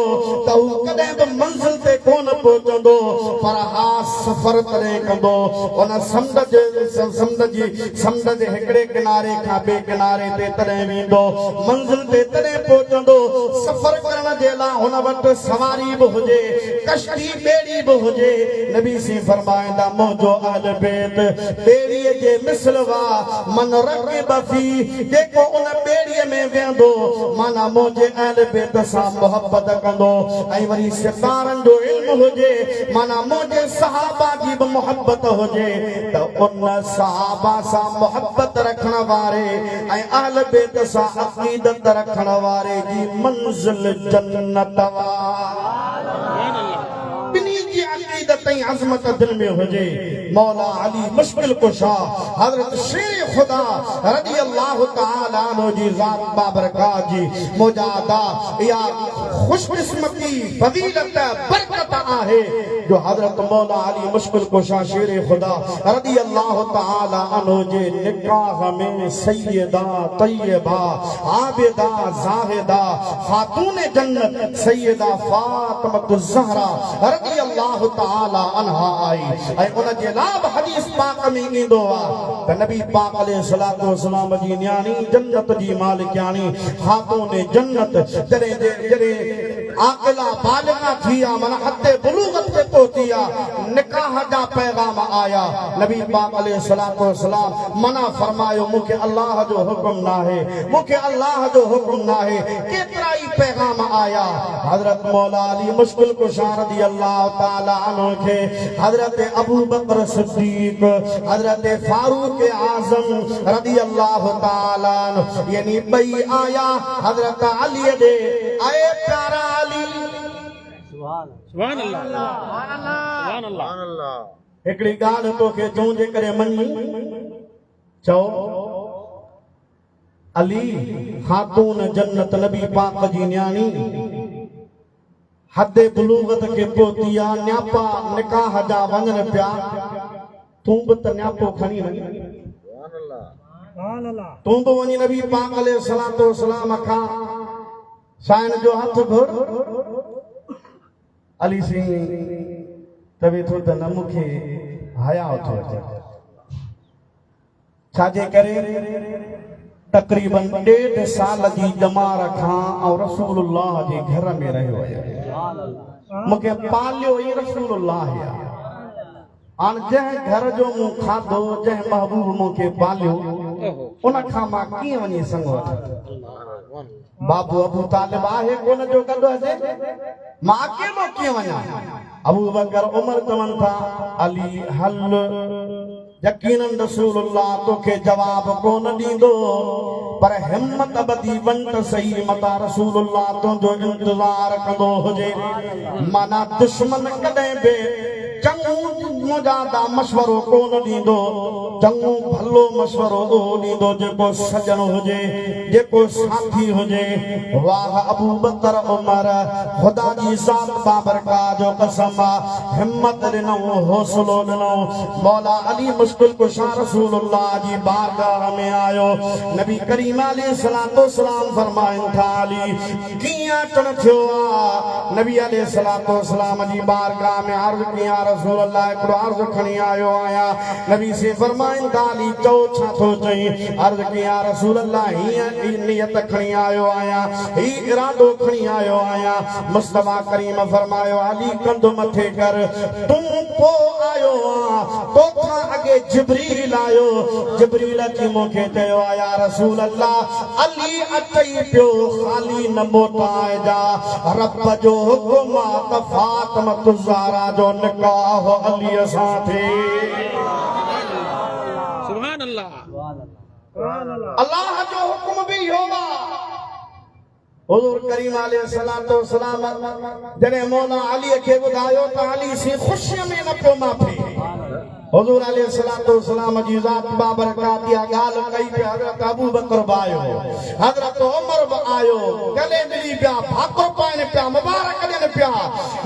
त हू कॾहिं बि मंज़िल ते कोन पहुचंदो पर हा सफ़र तॾहिं कंदो उन समुंड जे हिकिड़े किनारे खां ॿिए किनारे ते तॾहिं वेंदो मंज़िल ते तॾहिं पहुचंदो सफ़र करण जे लाइ हुन वटि सवारी बि हुजे कश्ती ॿेड़ी बि हुजे नबी सी फरमाईंदा मुंहिंजो अहल बैत ॿेड़ीअ जे मिसल वाह मन रक़िब फी जेको उन ॿेड़ीअ में वेंदो माना मुंहिंजे अहल बैत सां मोहबत कंदो ऐं वरी सितारनि जो इल्मु हुजे माना मुंहिंजे सहाबा जी बि मोहबत हुजे त उन सहाबा सां मोहबत रखण वारे ऐं अहल बैत सां अक़ीदत रखण वारे जी मंज़िल जन्नत बिनी जी अक़ीदत ऐं अज़मत दिल में हुजे मौला अली मुश्किल कुशा हज़रत शेर खुदा रज़ी अल्लाह तआला अन्हु जी ज़ात बाबरकात जी मुजादा या खुशकिस्मती फज़ीलत बरकत आहे जो हज़रत मौला अली मुश्किल कुशा शेर खुदा रज़ी अल्लाह तआला अन्हु जे निकाह में सैयदा तय्यबा आबिदा ज़ाहिदा खातून जन्नत सैयदा फातिमा ज़हरा रज़ी अल्लाह तआला अन्हा आई ऐं उन जे लाभ हदीस पाक में ईंदो आहे त नबी पाक अलैहिस्सलातु वस्सलाम जी न्याणी जन्नत जी मालिकाणी खातून जन्नत जॾहिं आक़िला बालिग़ा थी आहे माना हद बुलूगत ते पहुतिया निकाह जा पैगाम आया नबी पाक अलैहिस्सलातु वस्सलाम मना फरमायो मूंखे अल्लाह जो हुक्म ना है मूंखे अल्लाह जो हुक्म ना है केतिरा ई पैगाम आया हजरत मौला अली मुश्किल कुशा रज़ियल्लाहु ताला अन्हु के हजरत अबू बकर सिद्दीक हजरत फारूक आजम रज़ियल्लाहु ताला अन्हु यानी बई आया हजरत अली दे आए प्यारा अली सुभान अल्लाह सुभान अल्लाह हिकड़ी ॻाल्हि तोखे चऊं जे करे मञी चओ अली खातून जन्नत नबी पाक जी न्याणी हद बुलूगत के पहुतिया न्यापा निकाह जा वञन पिया तूं बि त न्यापो खणी वञ तूं बि वञी नबी पाक अलैहिस्सलातु वस्सलाम खां साईं जो हथ घुर अली सिंह तवे थो त न मूंखे हया थो अचे छाजे करे तकरीबन 1.5 साल जी जमार खां और रसूलुल्लाह जे घर में रहियो आहियां मूंखे पालियो ई रसूलुल्लाह या हाणे जंहिं घर जो मूं खाधो जंहिं महबूब मूंखे पालियो उन खां मां कीअं वञी संग वठां बाबू अबू तालिब आहे कोन जो गॾु हजे मां अकेलो कीअं वञा अबू बकर उमर चवनि था अली हल यकीनन रसूलुल्लाह तोखे जवाब कोन ॾींदो पर हिम्मत ॿधी वञ त सही मता रसूलुल्लाह तुंहिंजो इंतज़ार कंदो हुजे माना दुश्मन कॾहिं बि चङो मुजादा मशवरो कोन ॾींदो चङो भलो मशवरो ॾींदो जेको सजण हुजे जेको साथी हुजे वाह अबू बकर उमर ख़ुदा जी ज़ात बाबरकात जो कसम हिम्मत ॾिनो हौसलो ॾिनो मौला अली मुश्किल कुशा रसूलुल्लाह जी बारगाह में आयो नबी करीम अलैहिस्सलातु वस्सलाम फरमाइनि था अली कीअं अचण थियो आहे नबी अलैहिस्सलातु वस्सलाम जी बारगाह में अर्ज़ कया रसूल अल्लाह हिकिड़ो अर्ज़ खणी आयो आहियां नबी से फरमाइनि था अली चओ छा थो चई अर्ज़ कया रसूल अल्लाह हीअं नियत खणी आयो आहियां ही इरादो खणी आयो आहियां मुस्तफा करीम फरमायो अली कंधु मथे कर तूं पोइ आयो आहे तोखां अॻे जिब्रील आयो जिब्रील अची मूंखे चयो आहे या रसूल अल्लाह अली अचई पियो ख़ाली न मोटाइजा रब जो हुकुम आहे त फातिमा ज़हरा जो निकाह अलीअ सां थिए सुभान अल्लाह अल्लाह जो हुकुम भी होगा हुजूर करीम अलैहिस्सलातु वस्सलाम जॾहिं मौला अली खे ॿुधायो त अली से ख़ुशीअ में न पियो माफ़ी हुजूर अलैहिस्सलातु वस्सलाम जी ज़ात बाबरकात इहा ॻाल्हि कई पे हज़रत अबू बकर बि आयो हज़रत उमर बि आयो गले मिली पिया भाकुर पाइनि पिया मुबारक ॾियनि पिया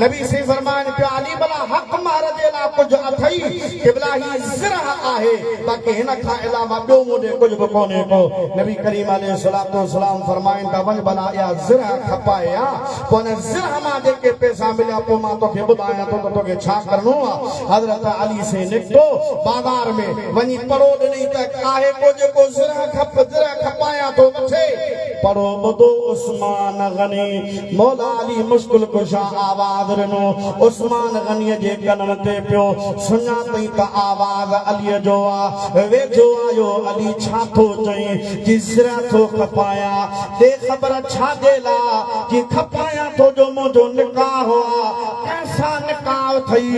नबी से फरमाइनि पिया अली भला हक़ मार जे लाइ कुझु अथई क़िबला ही ज़िरह आहे बाक़ी हिन खां अलावा ॿियो मूंॾे कुझु बि कोन्हे को नबी करीम अलैहिस्सलातु वस्सलाम फरमाइनि था वञ भला इहा ज़िरह खपाए हा पोइ हिन ज़िरह मां जेके पैसा मिलिया पोइ मां तोखे ॿुधायां थो त तोखे छा करिणो आहे हज़रत अली से निकितो बाज़ार में वञी पड़ो ॾिनई त आहे को जेको ज़िरह खपायां थो थिए पड़ो ॿुधो उस्मान गनी मौला अली मुश्किल कुशा आवाज़ ॾिनो उस्मान गनीअ जे कननि ते पियो सुञातई त आवाज़ अलीअ जो आहे वेझो आयो अली छा थो चई कि ज़िरह थो खपायां दे ख़बर छा जे लाइ कि खपायां थो जो मुंहिंजो निकाह आहे ऐसा निकाह थई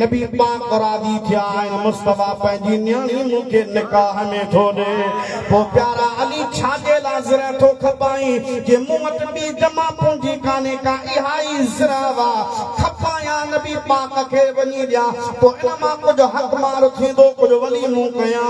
नबी पाक राज़ी थिया आहिनि मुस्तफा पंहिंजी न्याणी मूंखे निकाह में थो ॾे पोइ प्यारा अली छा जे लाइ ज़िरह थो खपाई कि मूं वटि ॿी जमा पूंजी कान्हे का इहा ई ज़िरह आहे खपायां नबी पाक खे वञी ॾियां पोइ इन मां कुझु हक़ मार थींदो कुझु वली मूं कयां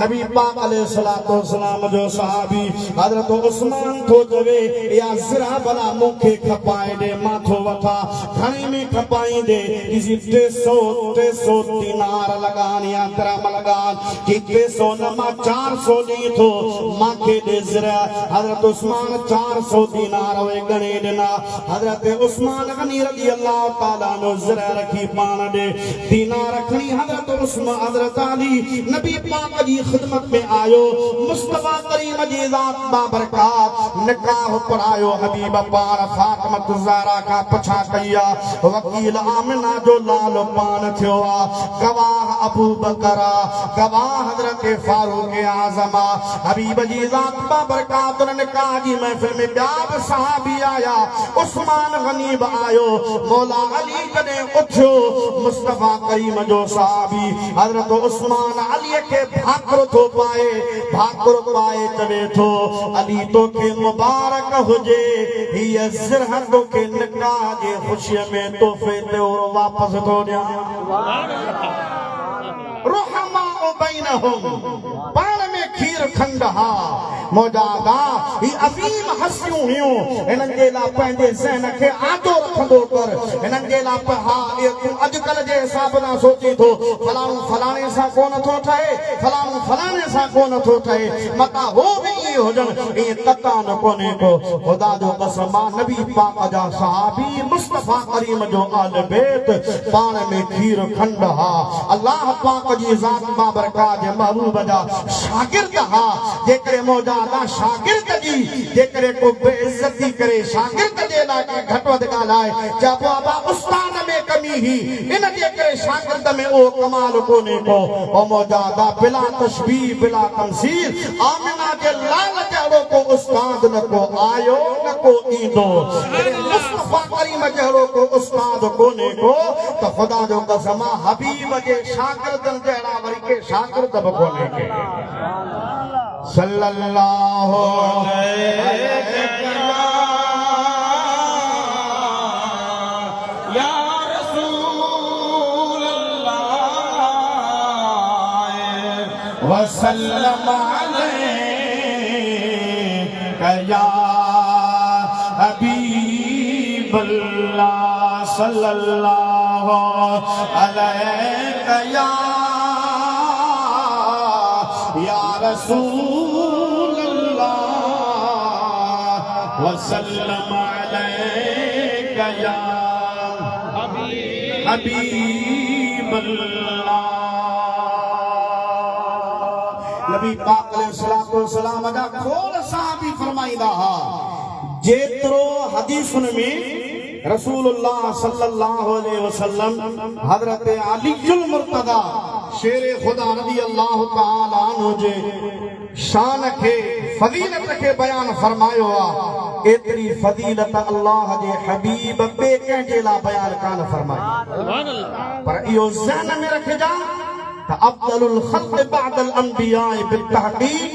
नबी पाक अलैहिस्सलातु वस्सलाम जो सहाबी हज़रत उस्मान थो चवे इहा ज़िरह भला मूंखे खपाए ॾे मां थो वठां घणे में खपाईंदे 300 दीनार लगान या ग्राम लगान कि 300 न मां 400 ॾी थो मांखे ॾे ज़िरह हज़रत उस्मान 400 दीनार वे गणे ॾिना हज़रत उस्मान गनी रज़ी अल्लाह ताला अन्हु ज़िरह रखी पाण ॾे दीनार खणी हज़रत अली नबी पाक जी ख़िदमत में आयो मुस्तफा करीम जी ज़ात बाबरकात निकाह पढ़ायो हबीब पार फातिमा ज़हरा का पुछा कया वकील आमिना जो लाल पान थियो आ गवाह अबू बकर गवाह हजरत फारूक आजम हबीब जी ज़ात बाबरकात ने कहा जी महफिल में ॿिया बि सहाबी आया उस्मान गनी बि आयो मौला अली कने उठियो मुस्तफा करीम जो सहाबी हजरत उस्मान अली के भाकुर थो पाए चवे थो अली तो के मुबारक हुजे हिय सिरहद के निकाह जे खुशी में तोहफे ते वापस थो ॾियां रुहमा बैनहुम पाण में खीर खंड हा मौजादा ही अज़ीम हस्तियूं हुयूं हिननि जे लाइ पंहिंजे ज़हन खे आजो रखंदो कर हिननि जे लाइ हा तूं अॼुकल्ह जे हिसाब सां सोची थो फलाणो फलाणे सां कोन थो ठहे फलाणो फलाणे सां कोन थो ठहे मता हो बि इहे हुजनि इहे तका न कोन्हे को ख़ुदा जो कसम मां नबी पाक जा सहाबी मुस्तफा करीम जो आल बैत पाण में खीर खंड हा अल्लाह पाक जी ज़ात बाबरकात जे महबूब जा शागिर्द हा जेकॾहिं मौजा शागिर्द जी जेकरे को बेइज्जती करे शागिर्द जे लाइ घट वध ॻाल्हाए चइबो आहे उस्ताद में कमी ही इन जे करे शागिर्द में ओ कमाल कोन्हे को ओ मौजादा बिला तशबीह बिला तमसील आमिना जे लाल जहिड़ो को उस्ताद न को आयो न को ईंदो मुस्तफा करीम जहिड़ो को उस्ताद कोन्हे को त ख़ुदा जो कसम हबीब जे शागिर्दनि जहिड़ा वरी के शागिर्द बि कोन्हे के सल्लल्लाहु अलैहि या रसूल अल्लाह वसल्लम अलैका या हबीब अल्लाह सल्लल्लाहु अलैका या रसूल अल्लाह वसल्लम अलैका या हबीब अल्लाह नबी पाक अलैहिस्सलातु वस्सलाम जा खोल सहाबी फरमाईंदा हा जेतिरो हदीसुनि में रसूलुल्लाह सल्लल्लाहु अलैहि वसल्लम हजरत अलीजुल मुर्तदा शेर खुदा रज़ी अल्लाह तआला अन्हु जे शान के फजीलत के बयान फरमायो आ एतरी फजीलत अल्लाह जे हबीब पे कंहिंजे लाइ बयान कान फरमाई सुभान अल्लाह पर इहो ज़हन में रखिजा त अफज़लुल ख़ल्क़ बअदल अंबिया बितहक़ीक़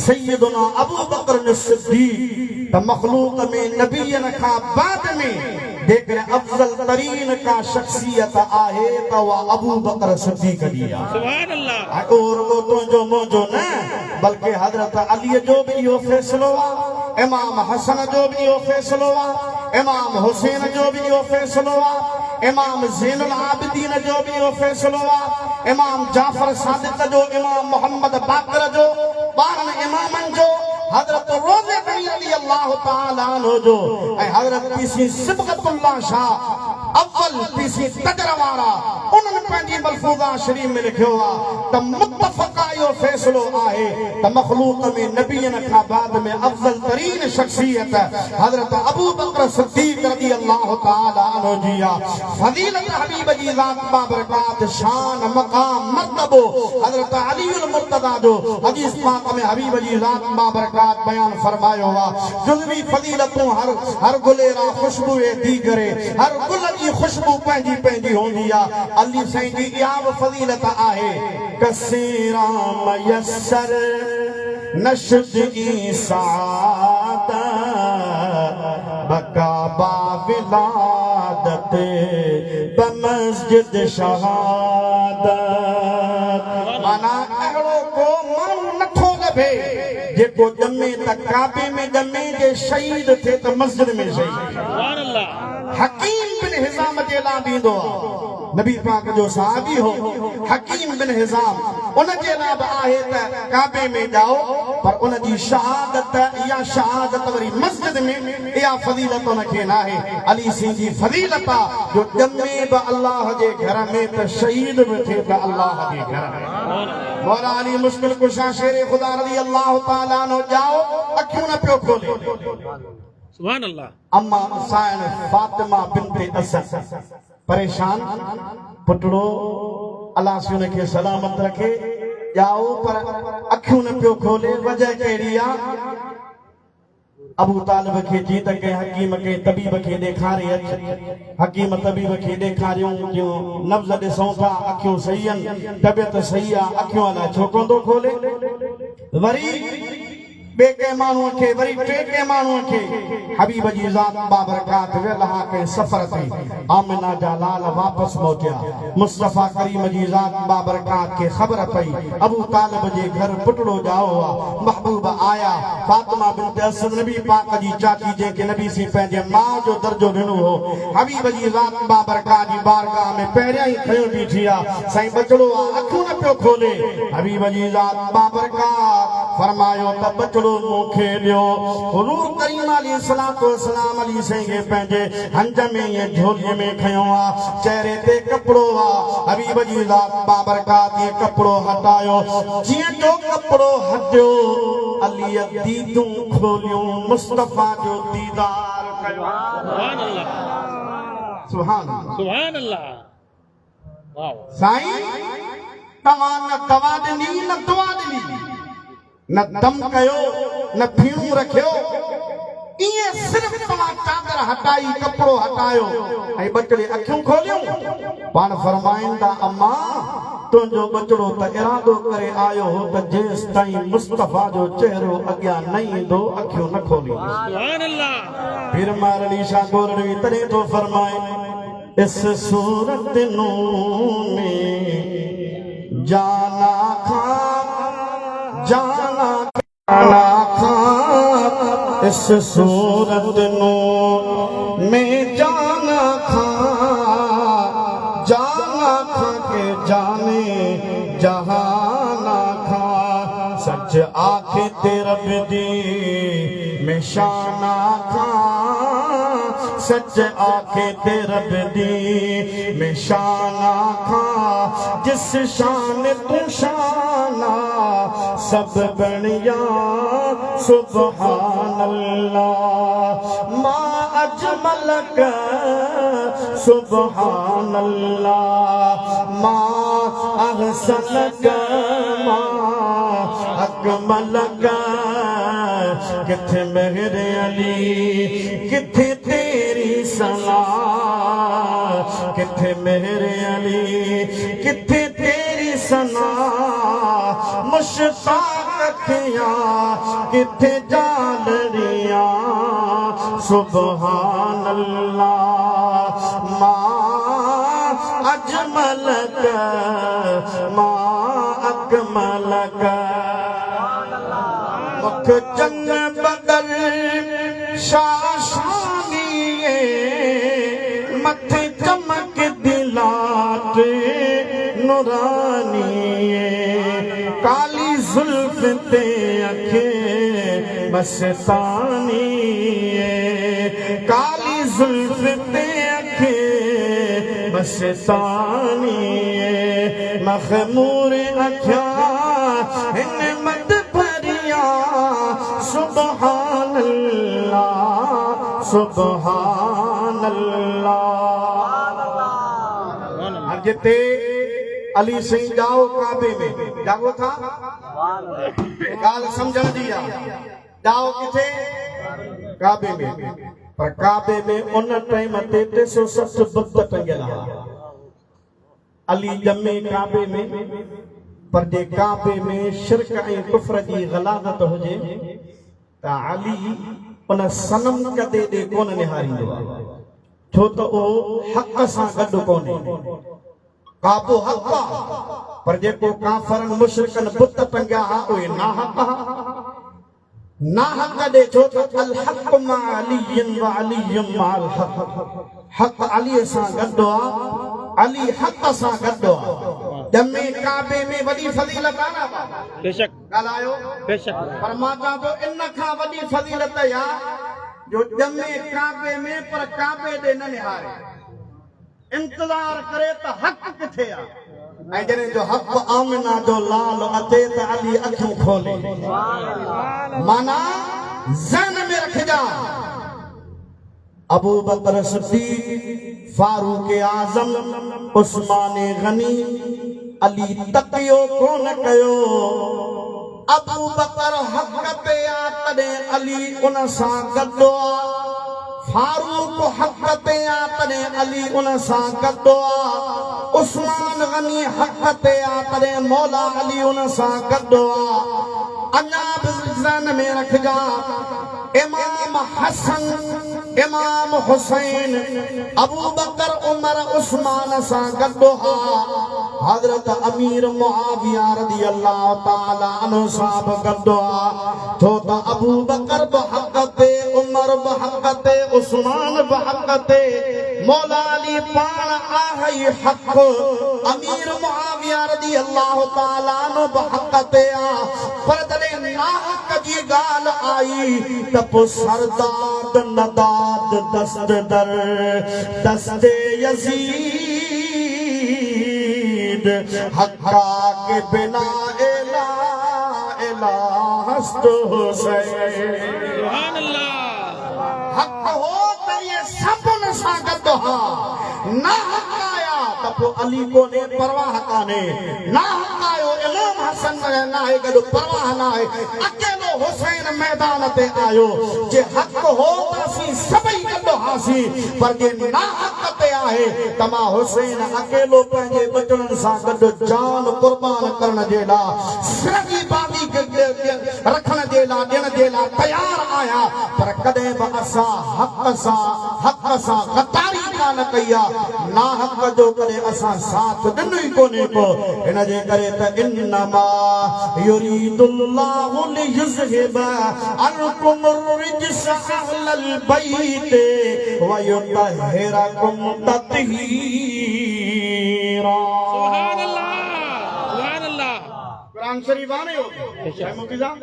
सय्यदुना अबू बकर सिद्दीक़ त मखलूक में नबियन का बाद में देख अफजल तरीन का शख्सियत आहे त वह अबू बकर सिद्दीक़ दी आहे सुभान अल्लाह और वो तुझो मोजो न बल्कि हजरत अली जो भी यो फैसलो आ इमाम हसन जो भी यो फैसलो आ इमाम हुसैन जो भी यो फैसलो आ इमाम ज़ैनुल आबिदीन जो भी यो फैसलो आ इमाम जाफर सादिक जो इमाम मोहम्मद बाकर जो बारन इमामन जो हजरत रोज़े बनी रज़ी अल्लाह तआला अन्हु जो ऐं हजरत पीसी सिबगतुल्लाह शाह अव्वल पीसी तजरवारा उन्हनि पंहिंजी मलफूज़ा शरीफ में लिखियो आहे त मुत्तफ़क़ इहो फ़ैसिलो आहे त मख़लूक़ में नबियन खां बाद में अफ़ज़ल तरीन शख़्सियत हज़रत अबू बकर सिद्दीक़ रज़ी अल्लाह तआला अन्हु जी आहे फ़ज़ीलत हबीब जी ज़ात बाबरकात शान मक़ाम मर्तबो हज़रत अलीउल मुर्तज़ा जो हदीस पाक में हबीब जी ज़ात बाबरकात बयान फरमायो आहे जुज़वी फ़ज़ीलतूं हर गुलेरा ख़ुशबू दी करे हर गुल जी खुशबू पंहिंजी पंहिंजी हूंदी आहे अली साईं जी इहा बि फ़ज़ीलत आहे कसीरा मयसर नशद ई सादत बकाबा विलादत बमस्जिद शहादत माना अहिड़ो को माण्हू नथो लभे जेको ॼमे त काबे में ॼमे जे शहीद थिए त मस्जिद में शहीद सुभान अल्लाह हकीम बिन हिज़ाम जे लाइ बींदो आहे नबी पाक जो सहाबी हो हकीम बिन हिज़ाम उन जे लाइ बि आहे त काबे में जाओ पर उन जी शहादत या शहादत वरी मस्जिद में इहा फ़ज़ीलत उन खे न आहे अली सिंह जी फ़ज़ीलत आहे जो ॼमे बि अल्लाह जे घर में त शहीद बि थिए त अल्लाह जे घर में मौला अली मुश्किल कुशा शेर खुदा रज़ी अल्लाह तआला अन्हु जाओ अखियूं न पियो खोले सुभान अल्लाह अम्मा हुसैन फातिमा बिनते असद परेशान पुटड़ो अल्लाह से उनके सलामत रखे जाओ पर अखियों न पियो खोले वजह कहिड़ी आहे अबू तालिब के जीत के हकीम के तबीब के ॾेखारे अच हकीम तबीब के ॾेखारियूं जो नब्ज़ ॾिसूं था अखियूं सही आहिनि तबियत सही आहे अखियूं अलाए छो कोन थो खोले वरी बे के माण्हूअ खे वरी टे के माण्हूअ खे हबीब जी ज़ात बाबरकात वेलहा के सफ़र ते आमिना जा लाल वापस मोटिया मुस्तफ़ा करीम जी ज़ात बाबरकात के ख़बर पई अबू तालिब जे घर पुटड़ो जाओ महबूब आया फातिमा बिनत असद नबी पाक जी चाची जेके नबी से पंहिंजे मां जो दर्जो ॾिनो हो हबीब जी ज़ात बाबरकात जी बारगाह में पहिरियां ई खयो बीठी आहे साईं बचड़ो आहे अखियूं न पियो खोले हबीब जी ज़ात बाबरकात फरमायो त बचड़ो मूंखे ॾियो हुज़ूर करीम अलैहिस्सलातु वस्सलाम अली साईं पंहिंजे हंज में ये झोलीअ में खयो आहे चेहरे ते कपिड़ो आहे हबीब जी ज़ात बाबरकात ये कपिड़ो हटायो जीअं जो कपिड़ो हटियो अलीअ दीदूं खोलियूं मुस्तफ़ा जो दीदार कयो सुभान अल्लाह सुभान अल्लाह सुभान अल्लाह वाह साईं तव्हां न दवा ॾिनी न दुआ ॾिनी न दम कयो न फीणू रखियो इए सिर्फ तव्हां चादर हटाई कपिड़ो हटायो ऐं बचड़े अखियूं खोलियूं पाण फरमाईंदा अम्मा तुंहिंजो बचड़ो त इरादो करे आयो हो त जेस ताईं मुस्तफ़ा जो चेहरो अॻियां न ईंदो अखियूं न खोली सुभान अल्लाह फिर मारणी शाह गोरवी तॾहिं थो फरमाए इस सूरत नूं में जाना खा जाना खा इस सूरत नूं में जाना खा के जाने जहाना खा सच आखे तेरा दी में शाना खा सच आखे तेरा दी में शाना खा जिस शान तू शाना सब बनिया सुभान अल्लाह माँ अजमल का सुभान अल्लाह माँ अहसन का माँ अकमल का किथे मेरे अली किथे तेरी सलाह किथे मेरे अली किथे तेरी सलाह मुश्ताक अखियां किथे जालड़ियां सुभान अल्लाह माँ अजमल का माँ अकमल का मुख जंग बदल शाशानिए मथे चमक दिलाट नूरानिए काली जुल्फ ते अखे मस्तानिए काली जुल्फ ते अखे मस्तानिए मखमूर अखियां इन मत भरिया सुभान अल्लाह सुभान अल्लाह हर जिते अली सिंह जाओ काबे में जागो था गाल समझण दी जाओ किथे काबे में पर काबे में उन टाइम ते 360 बुत टंगियल अली जमे काबे में पर जे काबे में शिरक ऐं कुफ्र जी गलाज़त हुजे त अली उन सनम कदे दे कोन निहारींदो आहे छो त ओ हक़ सां गॾु कोन्हे काबो हक़ पर जेको काफ़रन मुशरिकन बुत टंगिया हा उहे नाहक़ ना हक़ दे छो त अल हक़ मा अलियन व अलियन मा अल हक़ अली सां गॾु आहे अली हक़ सां गॾु आहे जमे काबे में वॾी फज़ीलत आहे ना बेशक ॻाल्हायो बेशक पर मां चवां थो इन खां वॾी फज़ीलत आहे जो जमे काबे में पर काबे ॾे न निहारे इंतज़ार करे त हक़ किथे आहे ऐं जॾहिं जो हक़ आमिना जो लाल अचे त अली अखियूं खोले माना ज़हन में रखजा अबू बकर सिद्दीक़ फारूक आजम उस्मान गनी अली तकियो कोन कयो अबू बकर हक़ ते आ तॾहिं अली उन सां गॾु आ फारूक हक़ ते आ तॾहिं अली उन सां गॾु आ उस्मान गनी हक़ ते आ तॾहिं मौला अली उन सां गॾु आ अञा बि ज़हन में रखजा इमाम हसन इमाम हुसैन अबू बकर उमर उस्मान सां गॾु हा हज़रत अमीर मुआविया रज़ियल्लाहु ताला अन्हु सां बि गॾु आ छो त अबू बकर बि हक़ ते उमर बि हक़ ते उस्मान बि हक़ ते मौला अली पाण आहे ई हक़ अमीर मुआविया रज़ियल्लाहु ताला अन्हु बि हक़ ते आ पर जॾहिं नाहक़ जी ॻाल्हि आई त पोइ सरदाद नदाद दस्त दर दस्ते यजीद हक़ा के बिना इला इला हस्त हुसैन सुभान अल्लाह हक़ हो त ये सभिनि सां गॾु हा नाहक़ आया त पोइ अली कोन्हे परवाह कान्हे नाहक़ आयो इमाम हसन नाहे गॾु परवाह नाहे अकेलो हुसैन मैदान ते आयो जे हक़ हो त असीं सभई गॾु हासीं पर जे नाहक़ ते आहे त मां हुसैन अकेलो पंहिंजे बचड़नि सां गॾु जान क़ुर्बान करण जे लाइ सिरगी बादी रखण जे लाइ ॾियण जे लाइ तयार आहियां पर कॾहिं बि असां हक़ सां गद्दारी कान कई आहे नाहक़ जो करे असां साथ ॾिनो ई कोन्हे को हिन जे करे त इन्नमा युरीदुल्लाहु लियुज़हिबा अन्कुम रिज्स अहलल बैत व युतहिरकुम तत्हीरा सुभान अल्लाह सुभान अल्लाह कुरान शरीफ आने हो है मुफ्ती साहब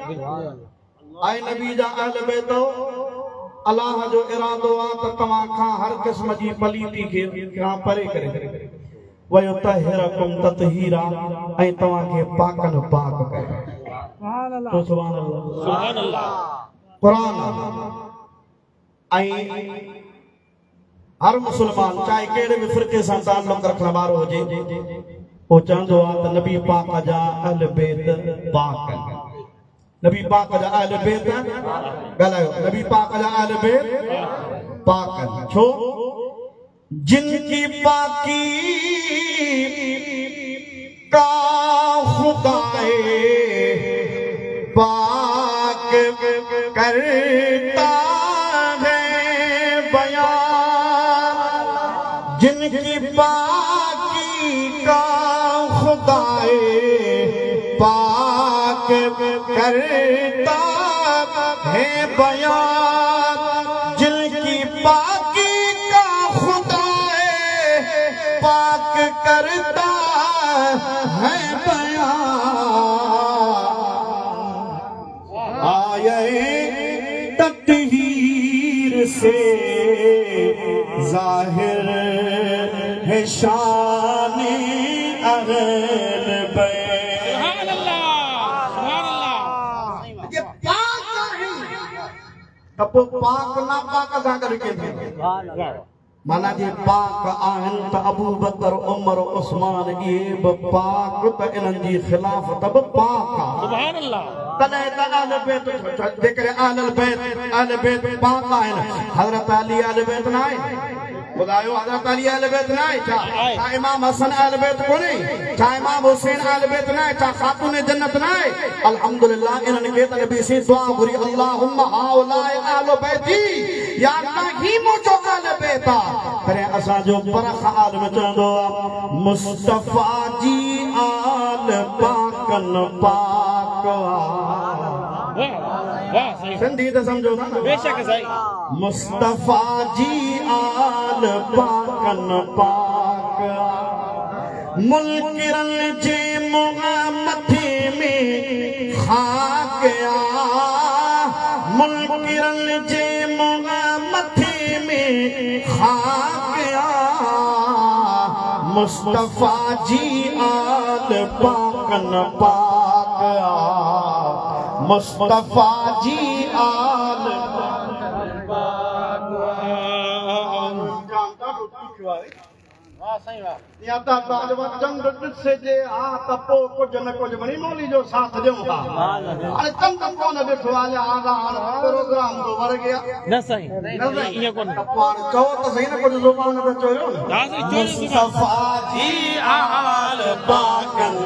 आए नबी जा अहल बैत अल्लाह जो इरादो आ त तव्हां खां हर क़िस्म जी पलीती खे खां परे करे वयो तहिरकुम ततहीरा ऐं तव्हां खे पाकन पाक करे तो सुभान अल्लाह सुभान अल्लाह कुरान ऐं हर मुसलमान चाहे कहिड़े बि फिरके सां ताल्लुक़ रखण वारो हुजे वो चवंदो आहे त नबी पाक जा अहल बैत पाक नबी पाक जा अहल बैत ॻाल्हायो नबी पाक जा अहल बैत पाक छो जिनकी पाकी का खुदाए पाक करता है बयान जिनकी पाकी का खुदाए पाक करता है बयान जिनकी पाकी का खुदाए पाक करता है बयान आये तत्हीर से जाहिर है शान अहल बैत सुभान अल्लाह सुभान अल्लाह ये पाक है त पोइ पाक ना पाक सां गॾु कंदे माना जे पाक आहिनि त अबू बकर उमर उस्मान इहे बि पाक त इन्हनि जी ख़िलाफ़त बि पाक आहे सुभान अल्लाह तॾहिं त अहल बैत जेकॾहिं अहल बैत पाक आहिनि हज़रत अली अहल बैत न आहे ॿुधायो हज़रत अली अहल बैत न आहे छा इमाम हसन अहल बैत कोन्हे छा इमाम हुसैन अहल बैत न आहे छा ख़ातून जन्नत न आहे अल्हम्दुलिल्लाह इन्हनि खे त नबी से दुआ घुरी अल्लाहुम्मा हाउलाए अहल बैती या अल्लाह ही मुंहिंजो अहल बैत आहे पर असांजो परख आलम चवंदो आहे मुस्तफ़ा जी आल पाकन पाक वाह वाह सही सिंधी त सम्झो था न बेशक सही मुस्तफ़ा जी आल पाकन पाक मुल्किरन जे मथे में खाक आ मुल्किरन जे मथे में खाक आ मुस्तफ़ा जी आल पाकन पाक आ मुस्तफ़ा जी आल या त बाजवा चंद से जे आ तपो कुछ न कुछ बणी मौली जो साथ ॾियूं हा अरे चंद कोन ॾिठो आहे आगा प्रोग्राम तो वर गया न साईं इहो कोन पाण चओ त सही न कुछ ज़ुबान ते चयो हा साईं मुस्तफा जी आल पाकन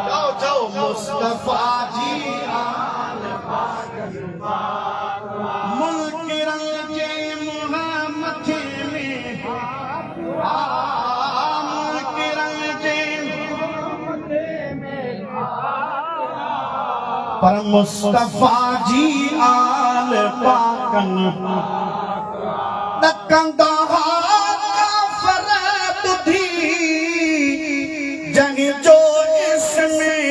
चओ चओ मुस्तफा जी आल पाकन मुल्क रंग जे मुहम्मद में मुल्क रंग जे पर मुस्तफा जी आल पाकन नकंदा काफर बुधी जंग जो इसमें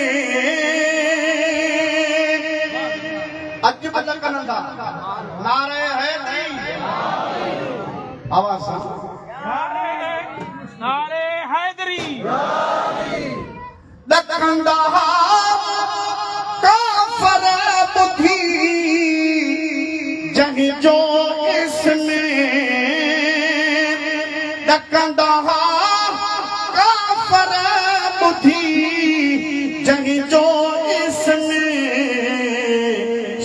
अजब नकंदा नारे है नहीं आवाज नारे हैदरी नकंदा काफर बुधी जंग जो इसमें नकंदा काफर बुधी जंग जो इसमें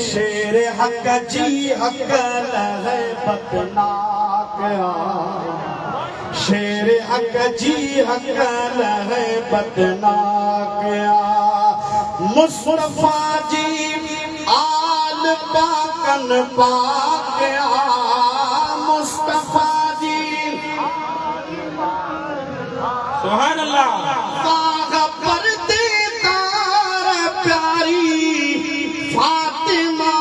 शेर हक जी हक लहे बदनाक शेर हक जी हक लहे बदनाक मुस्तफा जी आल पाकन पाक मुस्तफा जी सुभान अल्लाह बाग पर दीदार प्यारी फातिमा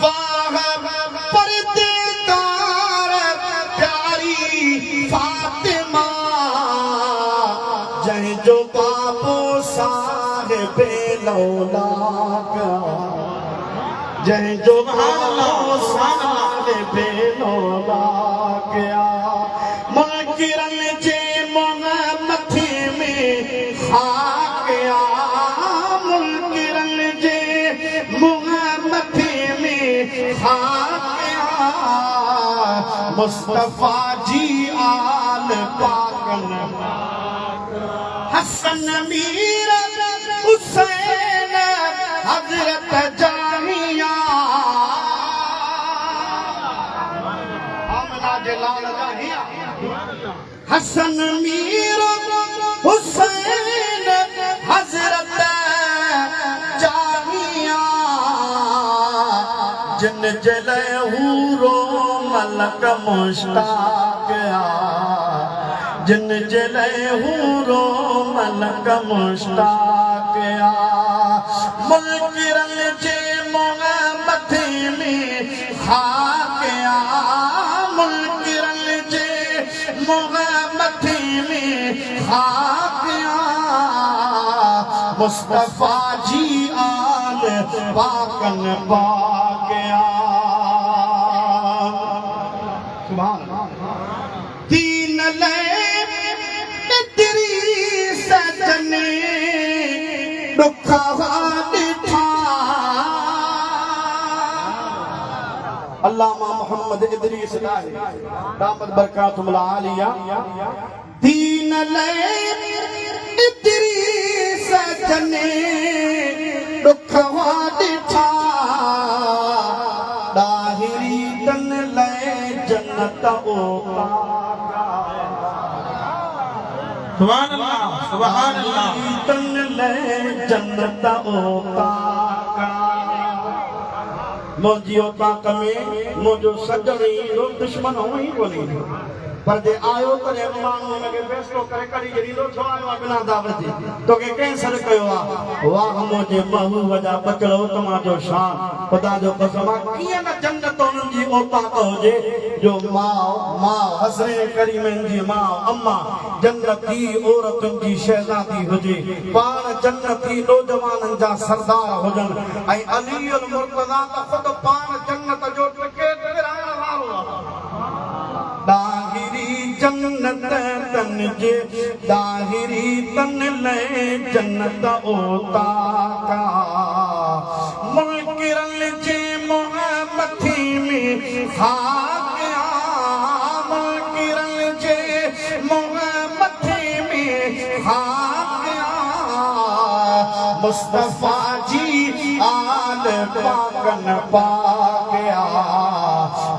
बाग पर दीदार प्यारी फातिमा जय जो बाबू साहिब लौलाक जय जो बाबू साहिब लौलाक मुल्किरन जे मोहम्मद में खाक मुल्किरन जे मोहम्मद में खाक मुस्तफा जी आल पाकन हसन मीर हुसैन हजरत जामिया आमना जे लाल जाहिया हसन मीर हुसैन हजरत जामिया जिन जले हूरो मलक मुश्ताक जिन जले हूरो मलक मुश्ताक मुल्क रंग जे मोहम्मद में खाक मुल्क रंग जे मोहम्मद में खाक मुस्तफा जी आल पाकन पाक सुभान तीन ले तेरी सजने दुखा दिठा अल्लामा मोहम्मद इदरीस दामद बरकातुहुल आलिया तीन ले तेरी सजने दुखा दिठा दाहिरी तन ले जन्नत ओ सुभान अल्लाह सुभान अल्लाह तन ले जन्नत ओ मुझी ताक में मुझो सजणी लो दुश्मन हो ही कोनी पर जे आयो तने माण्हू में फैसलो करे करी जड़ी लो छो आयो बिना दावत जी तो के कैंसर कयो आ वाह मुझे महबूब जा बचड़ो तमा जो शान खुदा जो कसम किए न जन्नत उन जी औताक होजे जो मां हसरे करीमन जी मां अम्मा जन्नती औरतन जी शहजादी होजे पान जन्नती नौजवानन जा सरदार होजन ऐ अली अल मुर्तजा त खुद पान जन्नत जो टिकट विरायण वारो दाहिरी जन्नत तन जे दाहिरी तन ले जन्नत ओता का मुल्क रल जे मोहब्बती में खा गया मुस्तफा जी आल पाकन पाकया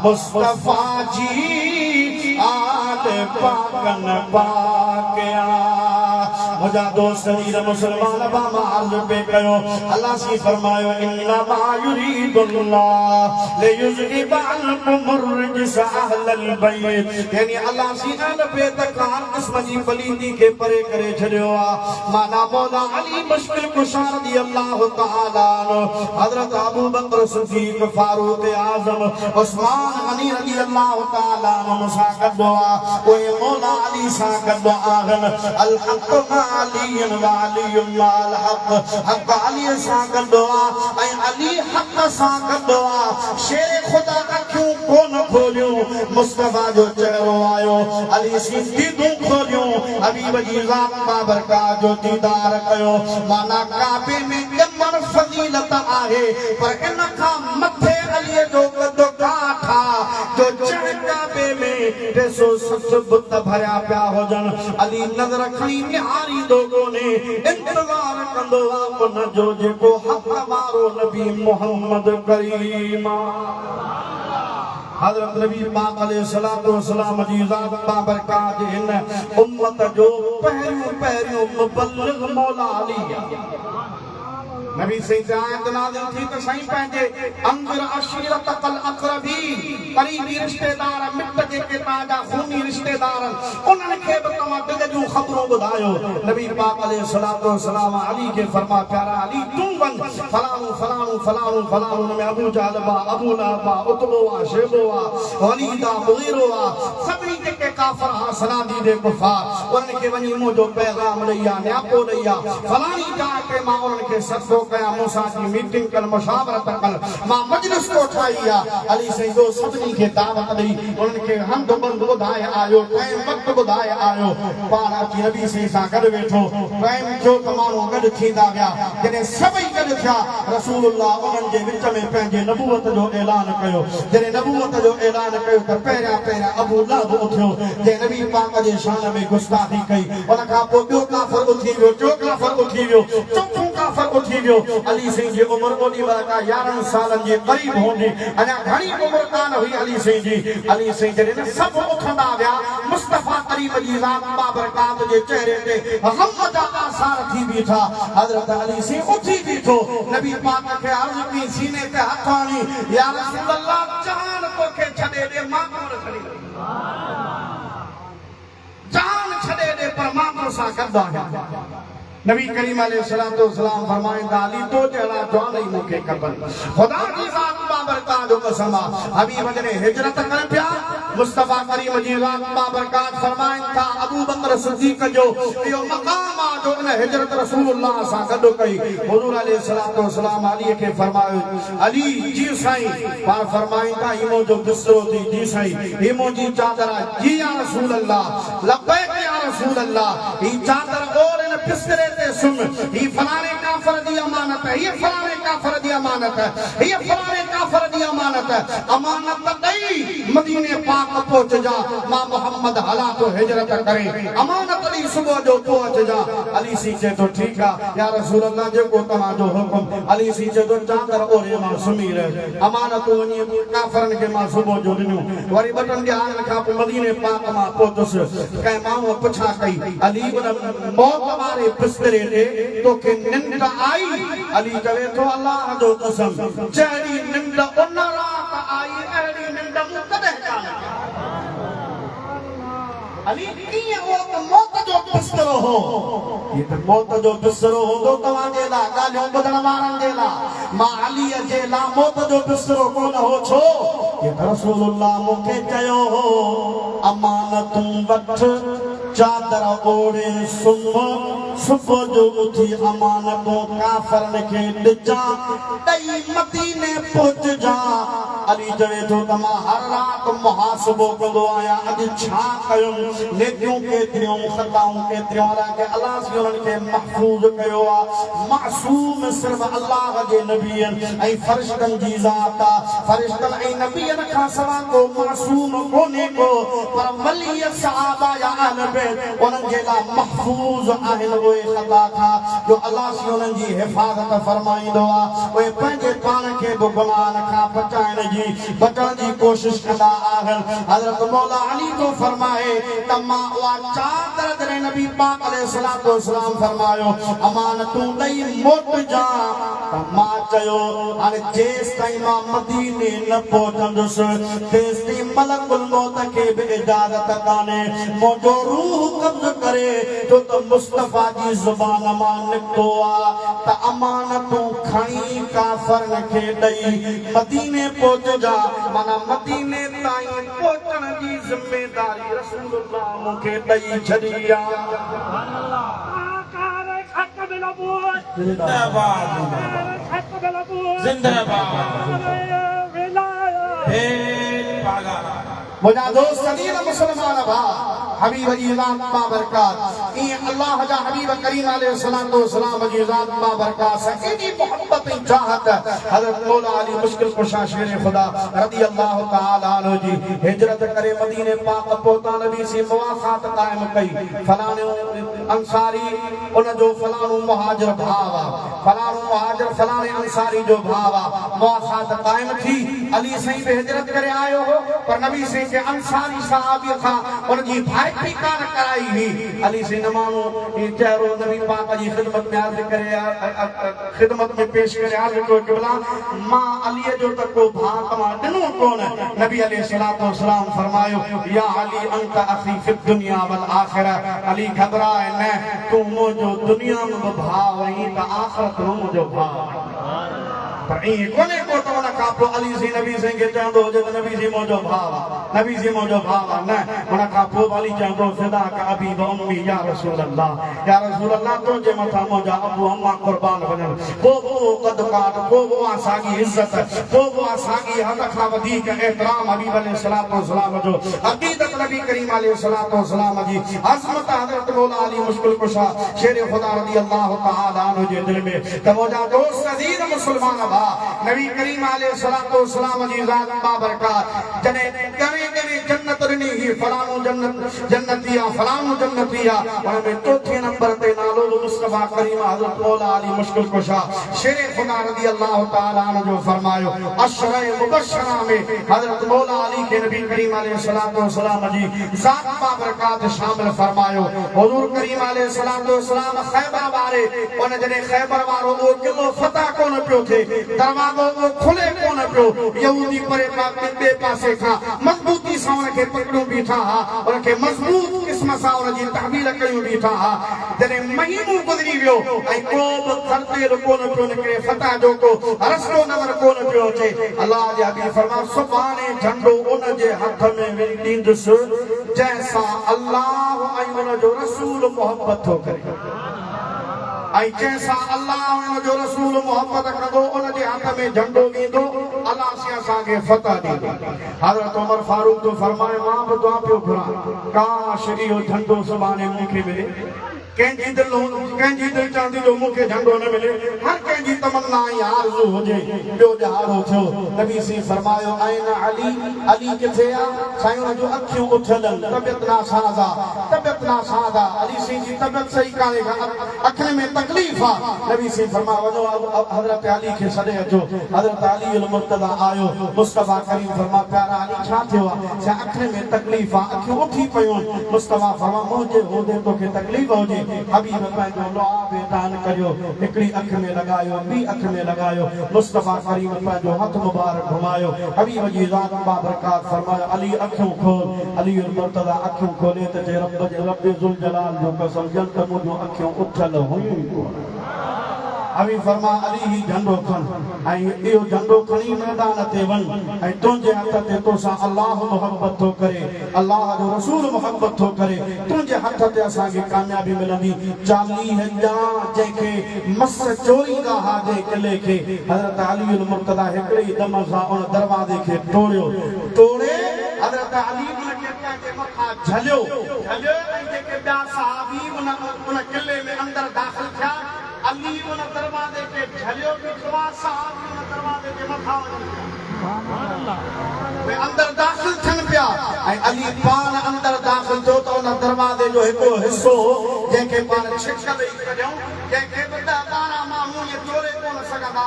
मुस्तफा जी आल पाकन पाकया मुझा दोस्त वीर मुसलमान बामा अर्ज पे कयो अल्लाह सी फरमायो इन्नमा युरीदुल्लाह लियुज़हिबा अन्कुम अर्रिज्स अहलल बैत यानी अल्लाह सी अल पे तकान किस्म जी पलीदी के परे करे छड़ियो आ माना मौला अली मुश्किल कुशा रज़ियल्लाहु तआला हजरत अबू बकर सिद्दीक फारूक आजम उस्मान गनी रज़ियल्लाहु तआला मुसा कदवा ओए मौला अली सा कदवा आगन अल हक अली वालियुल्लाह हक हक अली सा कदवा ऐ अली हक सा कदवा शेर खुदा अखियों कोन खोलियो मुस्तफा जो चेहरो आयो अली सी दीदू खोलियो हबीब जी ज़ात बाबरकात जो दीदार कयो माना काबे में ॼमण फज़ीलत आहे पर इन खां मथे अली जो कदो काठा जो चढ़ काबे में 360 बुत भरिया पिया हुजन अली नज़र खणी निहारी दोगो ने इंतज़ार कंदो उन जो जेको हक़ वारो नबी मोहम्मद करीम हज़रत नबी पाक अलैहिस्सलातु वस्सलाम जी ज़ात बाबरकात इन उम्मत जो पहिरियों मुबल्लिग मौला अली नबी से आयत नाज़िल थी तो सही पंहिंजे अंदर अशीरतकल अक़रबीन करीबी रिश्तेदार मिट जेके ताजा खूनी रिश्तेदार उन्हनि खे बि तव्हां दिल जूं ख़बरूं ॿुधायो नबी पाक अलैहिस्सलातु वस्सलाम अली खे फरमा प्यारा अली तूं वञ फलाणो फलाणो फलाणो फलाणो उन में अबू जहल बा अबू लहब बा उतबो आ शेबो आ वलीद आ मुगीरो आ सभिनी जेके काफ़िर हा सनादी दे कुफार उन्हनि खे वञी मुंहिंजो पैगाम ॾेई आ न्यापो ॾेई आ फलाणी जाइ ते मां उन्हनि खे सदो कया मूंसां जी मीटिंग कल मुशावरत कल मां मजलिस को ठाही आ अली साईं जो सभिनी खे दावत ॾेई उन्हनि खे हंध बंद ॿुधाए आयो टाइम वक़्तु ॿुधाए आयो पाण अची नबी साईं सां गॾु वेठो टाइम जो त माण्हू गॾु थींदा विया जॾहिं सभई गॾु थिया रसूलुल्लाह उन्हनि जे विच में पंहिंजे नबूवत जो ऐलान कयो जॾहिं नबूवत जो ऐलान कयो त पहिरियां अबू लहब उथियो जंहिं नबी पाक जे शान में गुस्ताखी कई उन खां पोइ ॿियो काफ़िर उथी वियो टियों काफ़िर उथी वियो चोथों काफ़िर उथी वियो अली साईं जी उम्र ओॾी महिल का 11 सालनि जे क़रीब हूंदी अञा घणी उम्र कान हुई अली साईं जी जॾहिं सभु उथंदा विया मुस्तफा करीम जी ज़ात बाबरकात जे चेहरे ते गम जा आसार थी बीठा हज़रत अली साईं उथी बीठो नबी पाक खे अर्ज़ कई सीने ते हथ हणी या रसूल अल्लाह जान तोखे छॾे ॾे मां कोन छॾी जान छॾे ॾे पर मां तोसां गॾु आहियां नबी करीम अलैहिस्सलातु वस्सलाम फरमाइंदा अली तो जहिड़ा जवान ई मूंखे खपनि खुदा जी ज़ात बाबरकात जो कसम आहे हबीब जॾहिं हिजरत कनि पिया मुस्तफा करीम जी ज़ात बाबरकात फरमाइनि था अबू बकर सिद्दीक़ जो इहो मक़ाम आहे जो इन हिजरत रसूलुल्लाह सां गॾु कई हुज़ूर अलैहिस्सलातु वस्सलाम अली खे फरमायो अली जी साईं पाण फरमाइनि था हीअ मुंहिंजो बिस्तरो थी जी साईं हीअ मुंहिंजी चादर आहे जी या रसूल अल्लाह लब्बैक या रसूल अल्लाह हीअ चादर और इन बिस्तरे ते सुन हीअ फलाणे काफ़िर जी अमानत है हीअ फलाणे काफ़िर जी अमानत है हीअ फलाणे काफ़िर जी अमानत अमानत ॾेई मदीने पाक पहुचजा मां मोहम्मद हला तो हिजरत करे अमानत ॾेई सुबुह जो पहुचजा अली सी चए तो ठीकु आहे या रसूल अल्लाह जेको तव्हांजो हुकुम अली सी चए तो चादर ओरे मां सुम्ही रहे अमानत वञी काफ़िरनि खे मां सुबुह जो ॾिनियूं वरी 2 ॾींहंनि खां पोइ मदीने पाक मां पहुतुसि कंहिं माण्हूअ पुछा कई अली उन मौत वारे बिस्तरे ते तोखे निंड आई अली चवे थो अल्लाह जो कसम जहिड़ी निंड उन रात आई अहिड़ी निंड मूं कॾहिं कान अली कीअं हो त मौत जो बिस्तरो हो ये त मौत जो बिस्तरो हूंदो तव्हांजे लाइ ॻाल्हियूं ॿुधण वारनि जे लाइ मां अलीअ जे लाइ मौत जो बिस्तरो कोन हो छो ये त रसूलुल्लाह मूंखे चयो हो अमानतूं वठ चादर ओढ़े सुबुह जो उथी अमानतों काफ़िरनि खे ॾिजां ॾेई मदीने पहुचजा अली चवे थो त मां हर रात मुहासिबो कंदो आहियां अॼु छा कयुमि नेकियूं केतिरियूं ख़ताऊं केतिरियूं हालांकि अलाह से उन्हनि खे महफूज़ कयो आहे मासूम सिर्फ़ अल्लाह जे नबीअनि ऐं फ़रिश्तनि जी ज़ात आहे फ़रिश्तनि ऐं नबीअनि खां सवाइ को मासूम कोन्हे को पर वली सहाबा या अहल बैत उन्हनि जे लाइ महफूज़ आहिनि उहे ख़ता खां जो अलाह से उन्हनि जी हिफ़ाज़त फरमाईंदो आहे उहे पंहिंजे पाण खे बि गुनाहनि खां बचण जी कोशिश कंदा आहिनि हज़रत मौला अली तो फरमाए त मां उहा चादर जॾहिं नबी पाक अलैहिस्सलातु वस्सलाम फरमायो अमानतूं ॾेई मोटिजा त मां चयो हाणे जेसिताईं मां मदीने न पहुचंदुसि तेसिताईं मलकुल मौत खे बि इजाज़त कान्हे मुंहिंजो रूह कब्ज़ करे छो त मुस्तफ़ा जी ज़ुबान मां निकितो आहे त अमानतूं खणी काफ़रनि खे ॾेई मदीने पहुचजा माना मदीने ताईं पहुचण जी ज़िम्मेदारी रसूलुल्लाह मूंखे ॾेई छॾी आहे ختم الأبواب जिंदाबाद ختم الأبواب जिंदाबाद ولاية हे पागा मुंहिंजा दोस्त अदील मुस्लमान भाउ हबीब जी ज़ात बाबरकात ईअं अल्लाह जा हबीब करीम अलैहिस्सलातु वस्सलाम जी ज़ात बाबरकात सां एॾी मोहब्बत ऐं चाहत हज़रत मौला अली मुश्किल कुशा शेर ख़ुदा रज़ी अल्लाह तआला अन्हु जी हिजरत करे मदीने पाक पहुता नबी से मुवाफ़ात क़ाइम कई फलाणो अंसारी उन जो फलाणो मुहाजिर भाउ आहे फलाणो मुहाजिर फलाणे अंसारी जो भाउ आहे मुवाफ़ात क़ाइम थी अली साईं बि हिजरत करे आयो हो पर नबी से के अंसारी सहाबी खां उन जी भाईटी कान कराई हुई अली से न माण्हू चहिरो नबी पाक जी ख़िदमत में अर्ज़ करे ख़िदमत में पेश करे अर्ज़ कयो क़िबला मां अलीअ जो त को भाउ तव्हां ॾिनो कोन नबी अलैहिस्सलातु वस्सलाम फरमायो या अली अंत अख़ी फ़ि दुनिया वल आख़िरह अली घबराए न तूं मुंहिंजो दुनिया में बि भाउ आहीं त आख़िरत में मुंहिंजो भाउ पर ईअं कोन्हे को त उन खां पोइ अली से नबी साईं खे चवंदो हुजे त नबी जी मुंहिंजो भाउ आहे नबी जी मुंहिंजो भाउ आहे न उन खां पोइ अली चवंदो फ़िदा का अबी व उम्मी या रसूल अल्लाह तुंहिंजे मथां मुंहिंजा अबू अम्मा क़ुर्बान वञनि पोइ उहो कद काट पोइ उहा साॻी इज़त पोइ उहा साॻी हद खां वधीक एतिराम हबीब अलैहिस्सलातु वस्सलाम जो अक़ीदत नबी करीम अलैहिस्सलातु वस्सलाम जी अज़मत हज़रत मौला अली मुश्किल कुशा शेर ख़ुदा रज़ी अल्लाह तआला अन्हु जे दिलि में त मुंहिंजा दोस्त अज़ीज़ मुस्लमान नबी करीम अलैहिस्सलातु वस्सलाम जी ज़ात बाबरकात जने करे करे जन्नत ॾिनी ही फलाणो जन्नती आहे फलाणो जन्नती आहे उन में चौथे नंबर ते नालो मुस्तफ़ा करीम हज़रत मौला अली मुश्किल कुशा शेर ख़ुदा रज़ी अल्लाह तआला अन्हु जो फरमायो अशरे मुबशरा में हज़रत मौला अली के नबी करीम अलैहिस्सलातु वस्सलाम जी ज़ात बाबरकात शामिल फरमायो हुज़ूर करीम अलैहिस्सलातु वस्सलाम ख़ैबर वारे उन जने ख़ैबर वारो वो किलो फतह कोन पियो थे दरवाज़ो वो खुले कोन पियो यहूदी परे ॿिए पासे खां मज़बूती सां उन खे पकड़ियो बीठा हा उन खे मज़बूत क़िस्म सां उन जी तहवील कयूं बीठा हा जॾहिं महीनो गुज़री वियो ऐं को बि तरतेल कोन पियो निकिरे फतह जो को रस्तो नज़र कोन पियो अचे अलाह जा हबीब फरमायो सुभाणे झंडो उन जे हथ में विझी ॾींदुसि जंहिंसां अल्लाह ऐं उन जो रसूल मोहब्बत थो करे ऐं जंहिंसां अल्लाह ऐं जो रसूल मोहब्बत कंदो उन जे हथ में झंडो वींदो अल्लाह से असांखे फतह ॾींदो हज़रत उमर फारूक तो फरमाए मां बि दुआ पियो घुरां काश इहो झंडो सुभाणे मूंखे मिले कंहिंजी दिलि चवंदी जो मूंखे झंडो न मिले हर कंहिंजी तमन्ना ऐं आरज़ू हुजे ॿियो ॼाणो थियो नबी से फरमायो आइन अली किथे आहे साईं उन जो अखियूं उथियल तबियत नासाज़ आहे अली सिंह जी तबियत सही कान्हे अखियुनि में तकलीफ़ आहे नबी से फरमायो वञो हज़रत अली खे छॾे अचो हज़रत अली अल मुर्तज़ा आयो मुस्तफ़ा करीम फरमायो प्यारा अली छा थियो आहे छा अखियुनि में तकलीफ़ आहे अखियूं उठी पयूं मुस्तफ़ा फरमायो मुंहिंजे होदे तोखे तकलीफ़ हुजे हबीब पंहिंजो लुआब दान करियो हिकिड़ी अख में लॻायो ॿी अख में लॻायो मुस्तफ़ा करीम पंहिंजो हथ मुबारक घुमायो हबीब जी ज़ात बाबरकात फरमायो अली अखियूं खोल अली मुर्तज़ा अखियूं खोले त जे रब ज़ुल जलाल जो कसम जल त मुंहिंजूं अखियूं उथियल हुयूं अवी फरमा अली ही झंडो खन ऐं इहो झंडो खणी मैदान ते वञ ऐं तुंहिंजे हथ ते तोसां अल्लाह मोहब्बत थो करे अल्लाह जो रसूल मोहब्बत थो करे तुंहिंजे हथ ते असांखे कामयाबी मिलंदी 40 ॼणा जंहिंखे मस चोरींदा हा जे किले खे हज़रत अली मुर्तज़ा हिकिड़े ई दम सां उन दरवाज़े खे तोड़े हज़रत अली जे मथां झलियो ऐं जेके ॿिया सहाबी उन किले में अंदर दाख़िल थिया अली उन दरवाज़े खे झलियो बीठो आहे सहाबी उन दरवाज़े जे मथां वे अंदर दाख़िल थियनि पिया ऐं अली पाण अंदर दाख़िल थियो त उन दरवाज़े जो हिकिड़ो हिसो जंहिंखे पाण छिक ॾेई छॾियऊं जंहिंखे बि 10-12 माण्हू इहे चोरे कोन सघंदा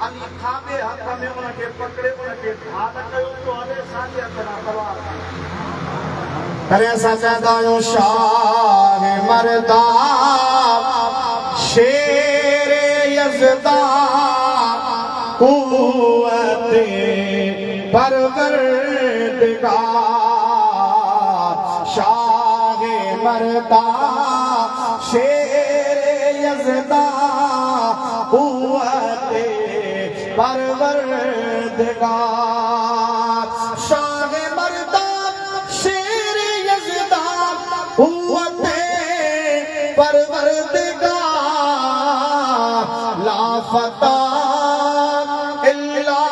अली खाॿे हथ में उनखे पकड़े उनखे ढाल कयो तो हले साॼे हथ सां तलवार करे असां चवंदा आहियूं शाह मर्दा शेर यज़दा क़ुव्वत परवरदिगार शाह मर्दा शेर यज़दा क़ुव्वत परवरदिगार शाह मर्दा शेर यज़दा क़ुव्वत परवरदिगार ला फता इल्ला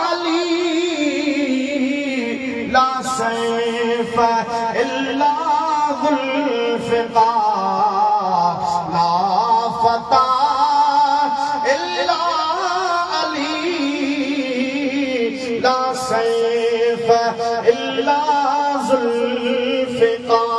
अली ला सैफ इल्ला ज़ुल्फ़िकार ला फता इल्ला अली ला सैफ इल्ला ज़ुल्फ़िकार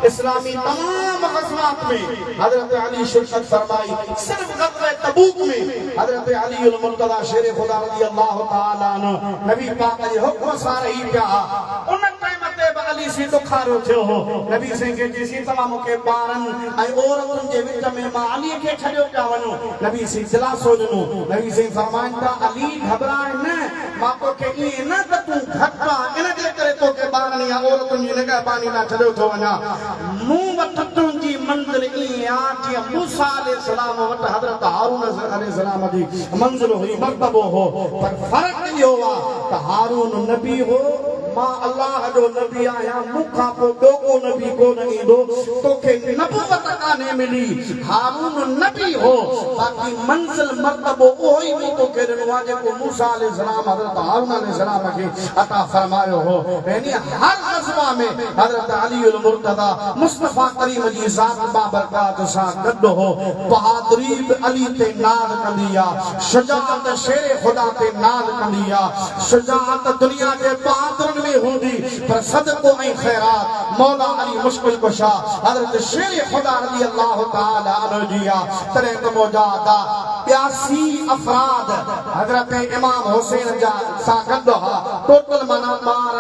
इस्लामी तमाम ग़ज़वात में हज़रत अली शिरकत फरमाई सिर्फ ग़ज़वा तबूक में हज़रत अली मुर्तज़ा शेर खुदा रज़ी अल्लाह तआला अन्हु नबी पाक जे हुक्म सां रही पिया उन टाइम ते अली से दुखारो थियो हो नबी से के जेसी तमाम मूंखे ॿारनि ऐं औरतुनि जे विच में मां अली खे छॾियो पिया वञो नबी से दिलासो ॾिनो नबी से फरमाइनि था अली घबराए न मां तोखे ईअं न त तूं घटि आहे इन जे करे तोखे ॿारनि या औरतुनि जी निगहबानी लाइ छॾियो थो वञा मूं वटि तुंहिंजी मंज़िल ईअं आहे जीअं मूसा अलैहिस्सलाम वटि हज़रत हारून अलैहिस्सलाम जी मंज़िल हुई मर्तबो हो पर फ़र्क़ु इहो आहे त हारून नबी हो मां अल्लाह जो नबी आहियां मूंखां पोइ ॿियो को नबी कोन ईंदो तोखे नबूवत कान्हे मिली हारून नबी हो बाक़ी मंज़िल मर्तबो उहो ई मूं तोखे ॾिनो आहे जेको मूसा अलैहिस्सलाम हज़रत हारून अलैहिस्सलाम खे अता फरमायो हो यानी हर ग़ज़वा में हज़रत अली मुर्तज़ा मुस्तफ़ा करीम जी ज़ात बाबरकात सां गॾु हो बहादुरी बि अली ते नाज़ कंदी आहे शुजाअत शेर ख़ुदा ते नाज़ कंदी आहे शुजाअत दुनिया जे बहादुरनि में हूंदी पर सदको ऐं ख़ैरात मौला अली मुश्किल कुशा हज़रत शेर ख़ुदा रज़ी अल्लाह तआला अन्हु जी आहे तॾहिं त मौजूदा 82 अफ़राद हज़रत इमाम हुसैन जा सां गॾु हा टोटल माना ॿार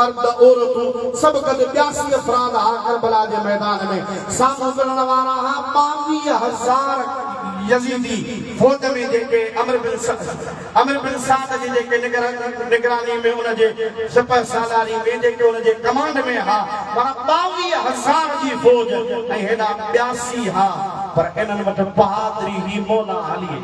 मर्द औरतूं सभु गॾु 82 अफ़राद हा करबला जे मैदान में साम्हूं विढ़ण वारा हा 22,000 यज़ीदी फौज में जेके अमर बिन साद जी जेके निगरानी में उन जे सिपह सालारी में जेके उन जे कमांड में हा माना 22,000 जी फौज ऐं हेॾा 82 हा पर इन्हनि वटि बहादुरी ही मौला अली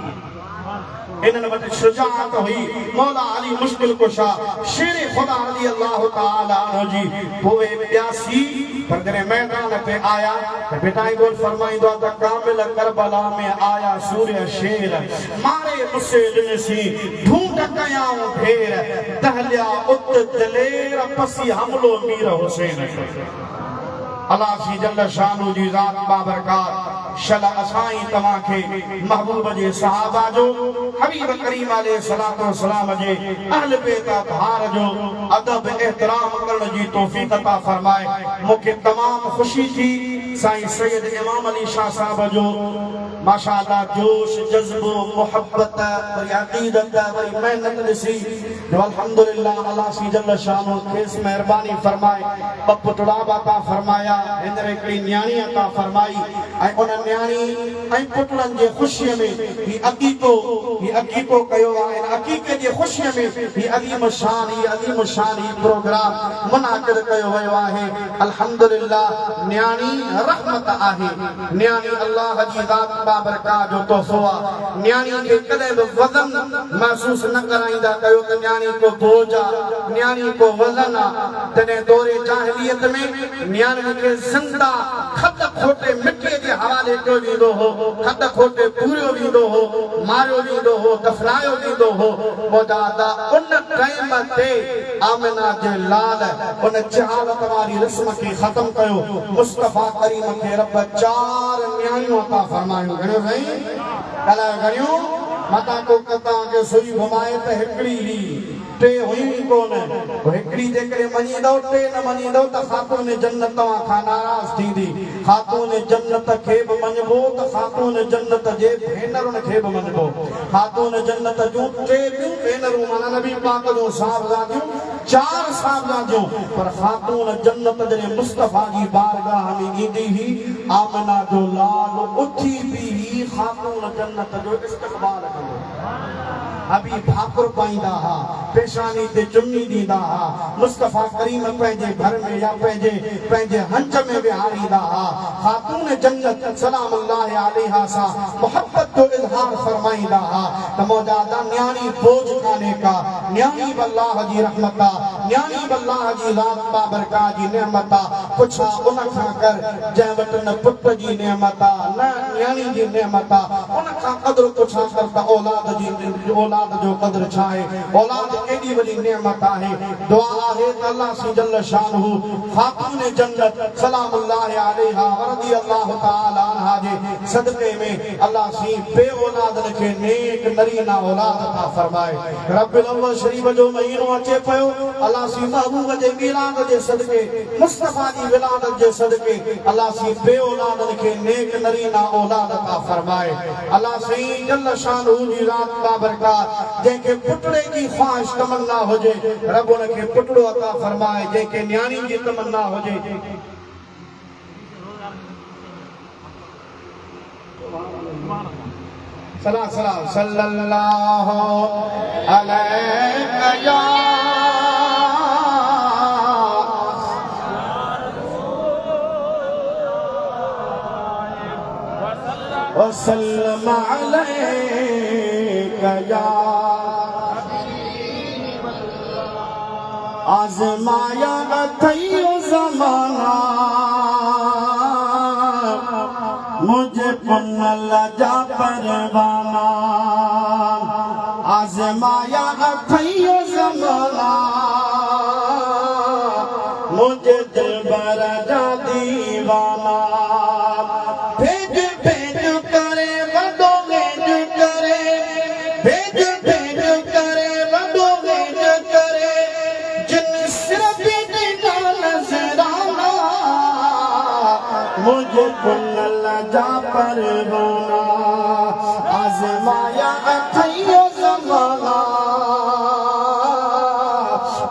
इन्हनि वटि शुजाअत हुई मौला अली मुश्किल कुशा शेर खुदा रज़ी अल्लाह तआला अन्हु जी पोइ 82 पर जॾहिं मैदान ते आया त बेटा गोल फरमाईंदो त कामिल करबला में आया सूर्य शेर मारे मुसे ॾिनसी ढूंढ कयाऊं ढेर दहलिया उत दलेर पसी हमलो मीर हुसैन अल्लाह सी जल शानू जी ज़ात बाबरकात शला असाई तव्हां खे महबूब जे सहाबा जो हबीब करीम अलैहिस्सलातु वस्सलाम जे अहल बैत अतहार जो अदब एहतराम करण जी तौफीक अता फरमाए मूंखे तमाम खुशी थी साईं सैयद इमाम अली शाह साहब जो माशाअल्लाह जोश जज्बो मोहब्बत वरी अक़ीदत वरी मेहनत ॾिसी जो अल्हम्दुलिल्लाह अल्लाह सी जल शानो खेस मेहरबानी फरमाए ॿ पुतड़ा अता फरमाया हिंदर हिकिड़ी न्याणी अता फरमाई ऐं उन न्याणी ऐं पुतड़नि जे ख़ुशीअ में ही अक़ीक़ो कयो आहे इन अक़ीक़े जे ख़ुशीअ में ही अज़ीम शान ही प्रोग्राम मुनाक़िद कयो वियो आहे अल्हम्दुलिल्लाह न्याणी रहमत आहे। न्याणी अल्लाह जी ज़ात बाबरकात जो तोहफ़ो आहे। न्याणी खे कॾहिं बि वज़न महसूस न कराईंदा कयो त न्याणी को बोझ आहे, न्याणी को वज़न आहे। तॾहिं दौरे जाहिलियत में न्याणी खे ज़िंदा खत खोटे मिटीअ जे हवाले कयो वेंदो हो, खत खोटे पूरियो वेंदो हो, मारियो वेंदो हो, दफ़नायो वेंदो हो। मौजादा उन टाइम ते आमिना जे लाल उन जहालत वारी रस्म खे ख़त्म कयो। मुस्तफ़ा करीम खे रब 4 न्याणियूं अता फरमायूं। घणियूं साईं? कला घणियूं? मता को कता के सुई घुमाए त हिकड़ी ही टे हुई कोन। हिकड़ी जेकरे मञींदो टे न मञींदो त खातून जन्नत तव्हां खां नाराज़ थींदी। खातून जन्नत खे बि मञबो त खातून जन्नत जे भेनरुनि खे बि मञबो। खातून जन्नत जूं टे ॿियूं भेनरूं माना नबी पाक जूं साहिबजादियूं 4 साहिबजादियूं, पर खातून जन्नत जॾहिं मुस्तफ़ा जी बारगाह में ईंदी हुई, आमिना जो लाल उथी बि खातून जन्नत जो इस्तक़बाल कंदो। अभी भाकुर पाईंदा हा, पेशानी ते चुन्नी ॾींदा हा। मुस्तफ़ा करीम पंहिंजे घर में या पंहिंजे हंच में विहारींदा हा। खातून जन्नत सलाम अल्लाह अलैहा सां मोहब्बत जो इज़हार फरमाईंदा हा त मौजादा न्याणी बोझ कान्हे का, न्याणी बि अल्लाह जी रहमत आहे, न्याणी बि अल्लाह जी ज़ात बाबरकात जी नेमत आहे। पुछा उन खां कर जंहिं वटि न पुट जी नेमत आहे न न्याणी जी नेमत आहे। उन खां क़दुरु पुछा कर त औलाद जो कदर छा है। औलाद केडी वडी नेमत आहे। दुआ आहे त अल्लाह सी जल्ल शानहू खातून जन्नत सलाम अल्लाह अलैहा रज़ी अल्लाह तआला अन्हा जे सदक़े में अल्लाह सी बे औलाद के नेक नरीना औलाद अता फरमाए। रब्बुल अव्वल शरीफ जो महीनो अचे पयो, अल्लाह सी महबूब जे मिलाद जे सदक़े, मुस्तफ़ा जी विलादत जे सदक़े अल्लाह सी बे औलाद के नेक नरीना औलाद अता फरमाए। अल्लाह सी जल्ल शानहू जी ज़ात बाबरकात जेके पुटड़े की ख्वाहिश तमन्ना हुजे, रब उनके पुटड़ो अता फरमाए। जेके न्याणी जी तमन्ना हुजे, सलाम सल्लल्लाहु अलैहि या वसल्लम अलैका या आज़माया अथई ज़माना मुझे पुनल जा परवाना। आज़माया अथई ज़माना मुझे दिलबर जा दीवाना। भेज भेज करे वडो भेज करे, भेज भेज करे वडो भेज करे, जिन सिर्फ ॾिना नज़राना मुझे पुनल जा परवाना। आज़माया अथई ज़माना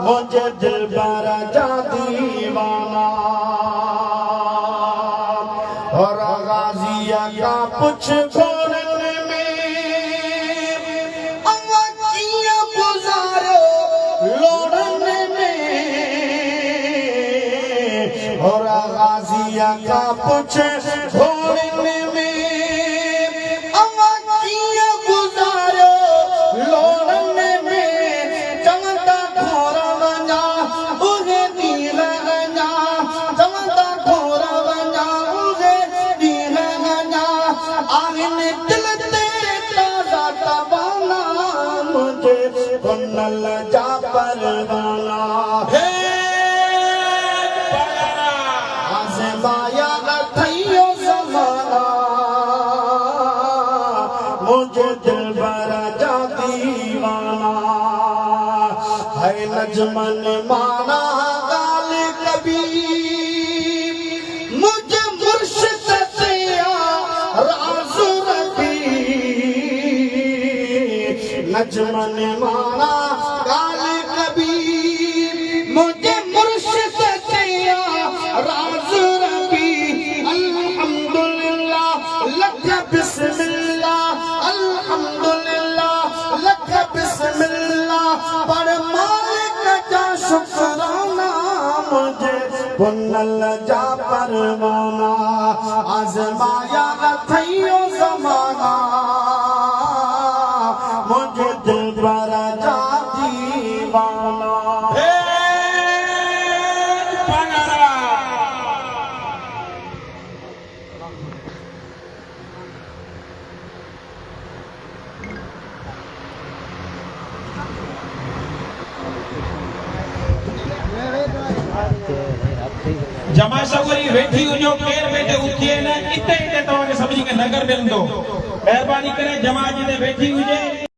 मुझे दिलबर जा दीवाना। और गाजिया का पुछ घोड़न में अवकिया गुजारो लोड़न में। और गाजिया का पुछ घोड़न में अवकिया गुजारो लोड़न में। चवंदा घोर वञा उहे ॾींहं वञा, चवंदा घोर वञा उहे ॾींहं वञा। आहिनि दिल ते ताज़ा तवाना मुझे पुनल जा परवाना। आज़माया अथई ज़माना मुझे दिलबर जा दीवाना। है नजमन माना गाल कभी मुझे मुर्शिद से राज़ रबी। नजमन माना गाल कभी मुझे मुर्शिद से राज़ रबी। अल्हम्दुलिल्लाह लक बिस्मिल्लाह, अल्हम्दुलिल्लाह लक बिस्मिल्लाह। पर मालिक जा शुक्राना मुझे कुनल जा परवाना आज़माया अथईयो ज़माना मुझे दिल पर जा दीवाना जमा सवरी वेठी हुजो केर वेठे उथिए न इते इते तव्हांखे सभिनी खे नगर मिलंदो महिरबानी करे जमा जिते वेठी हुजे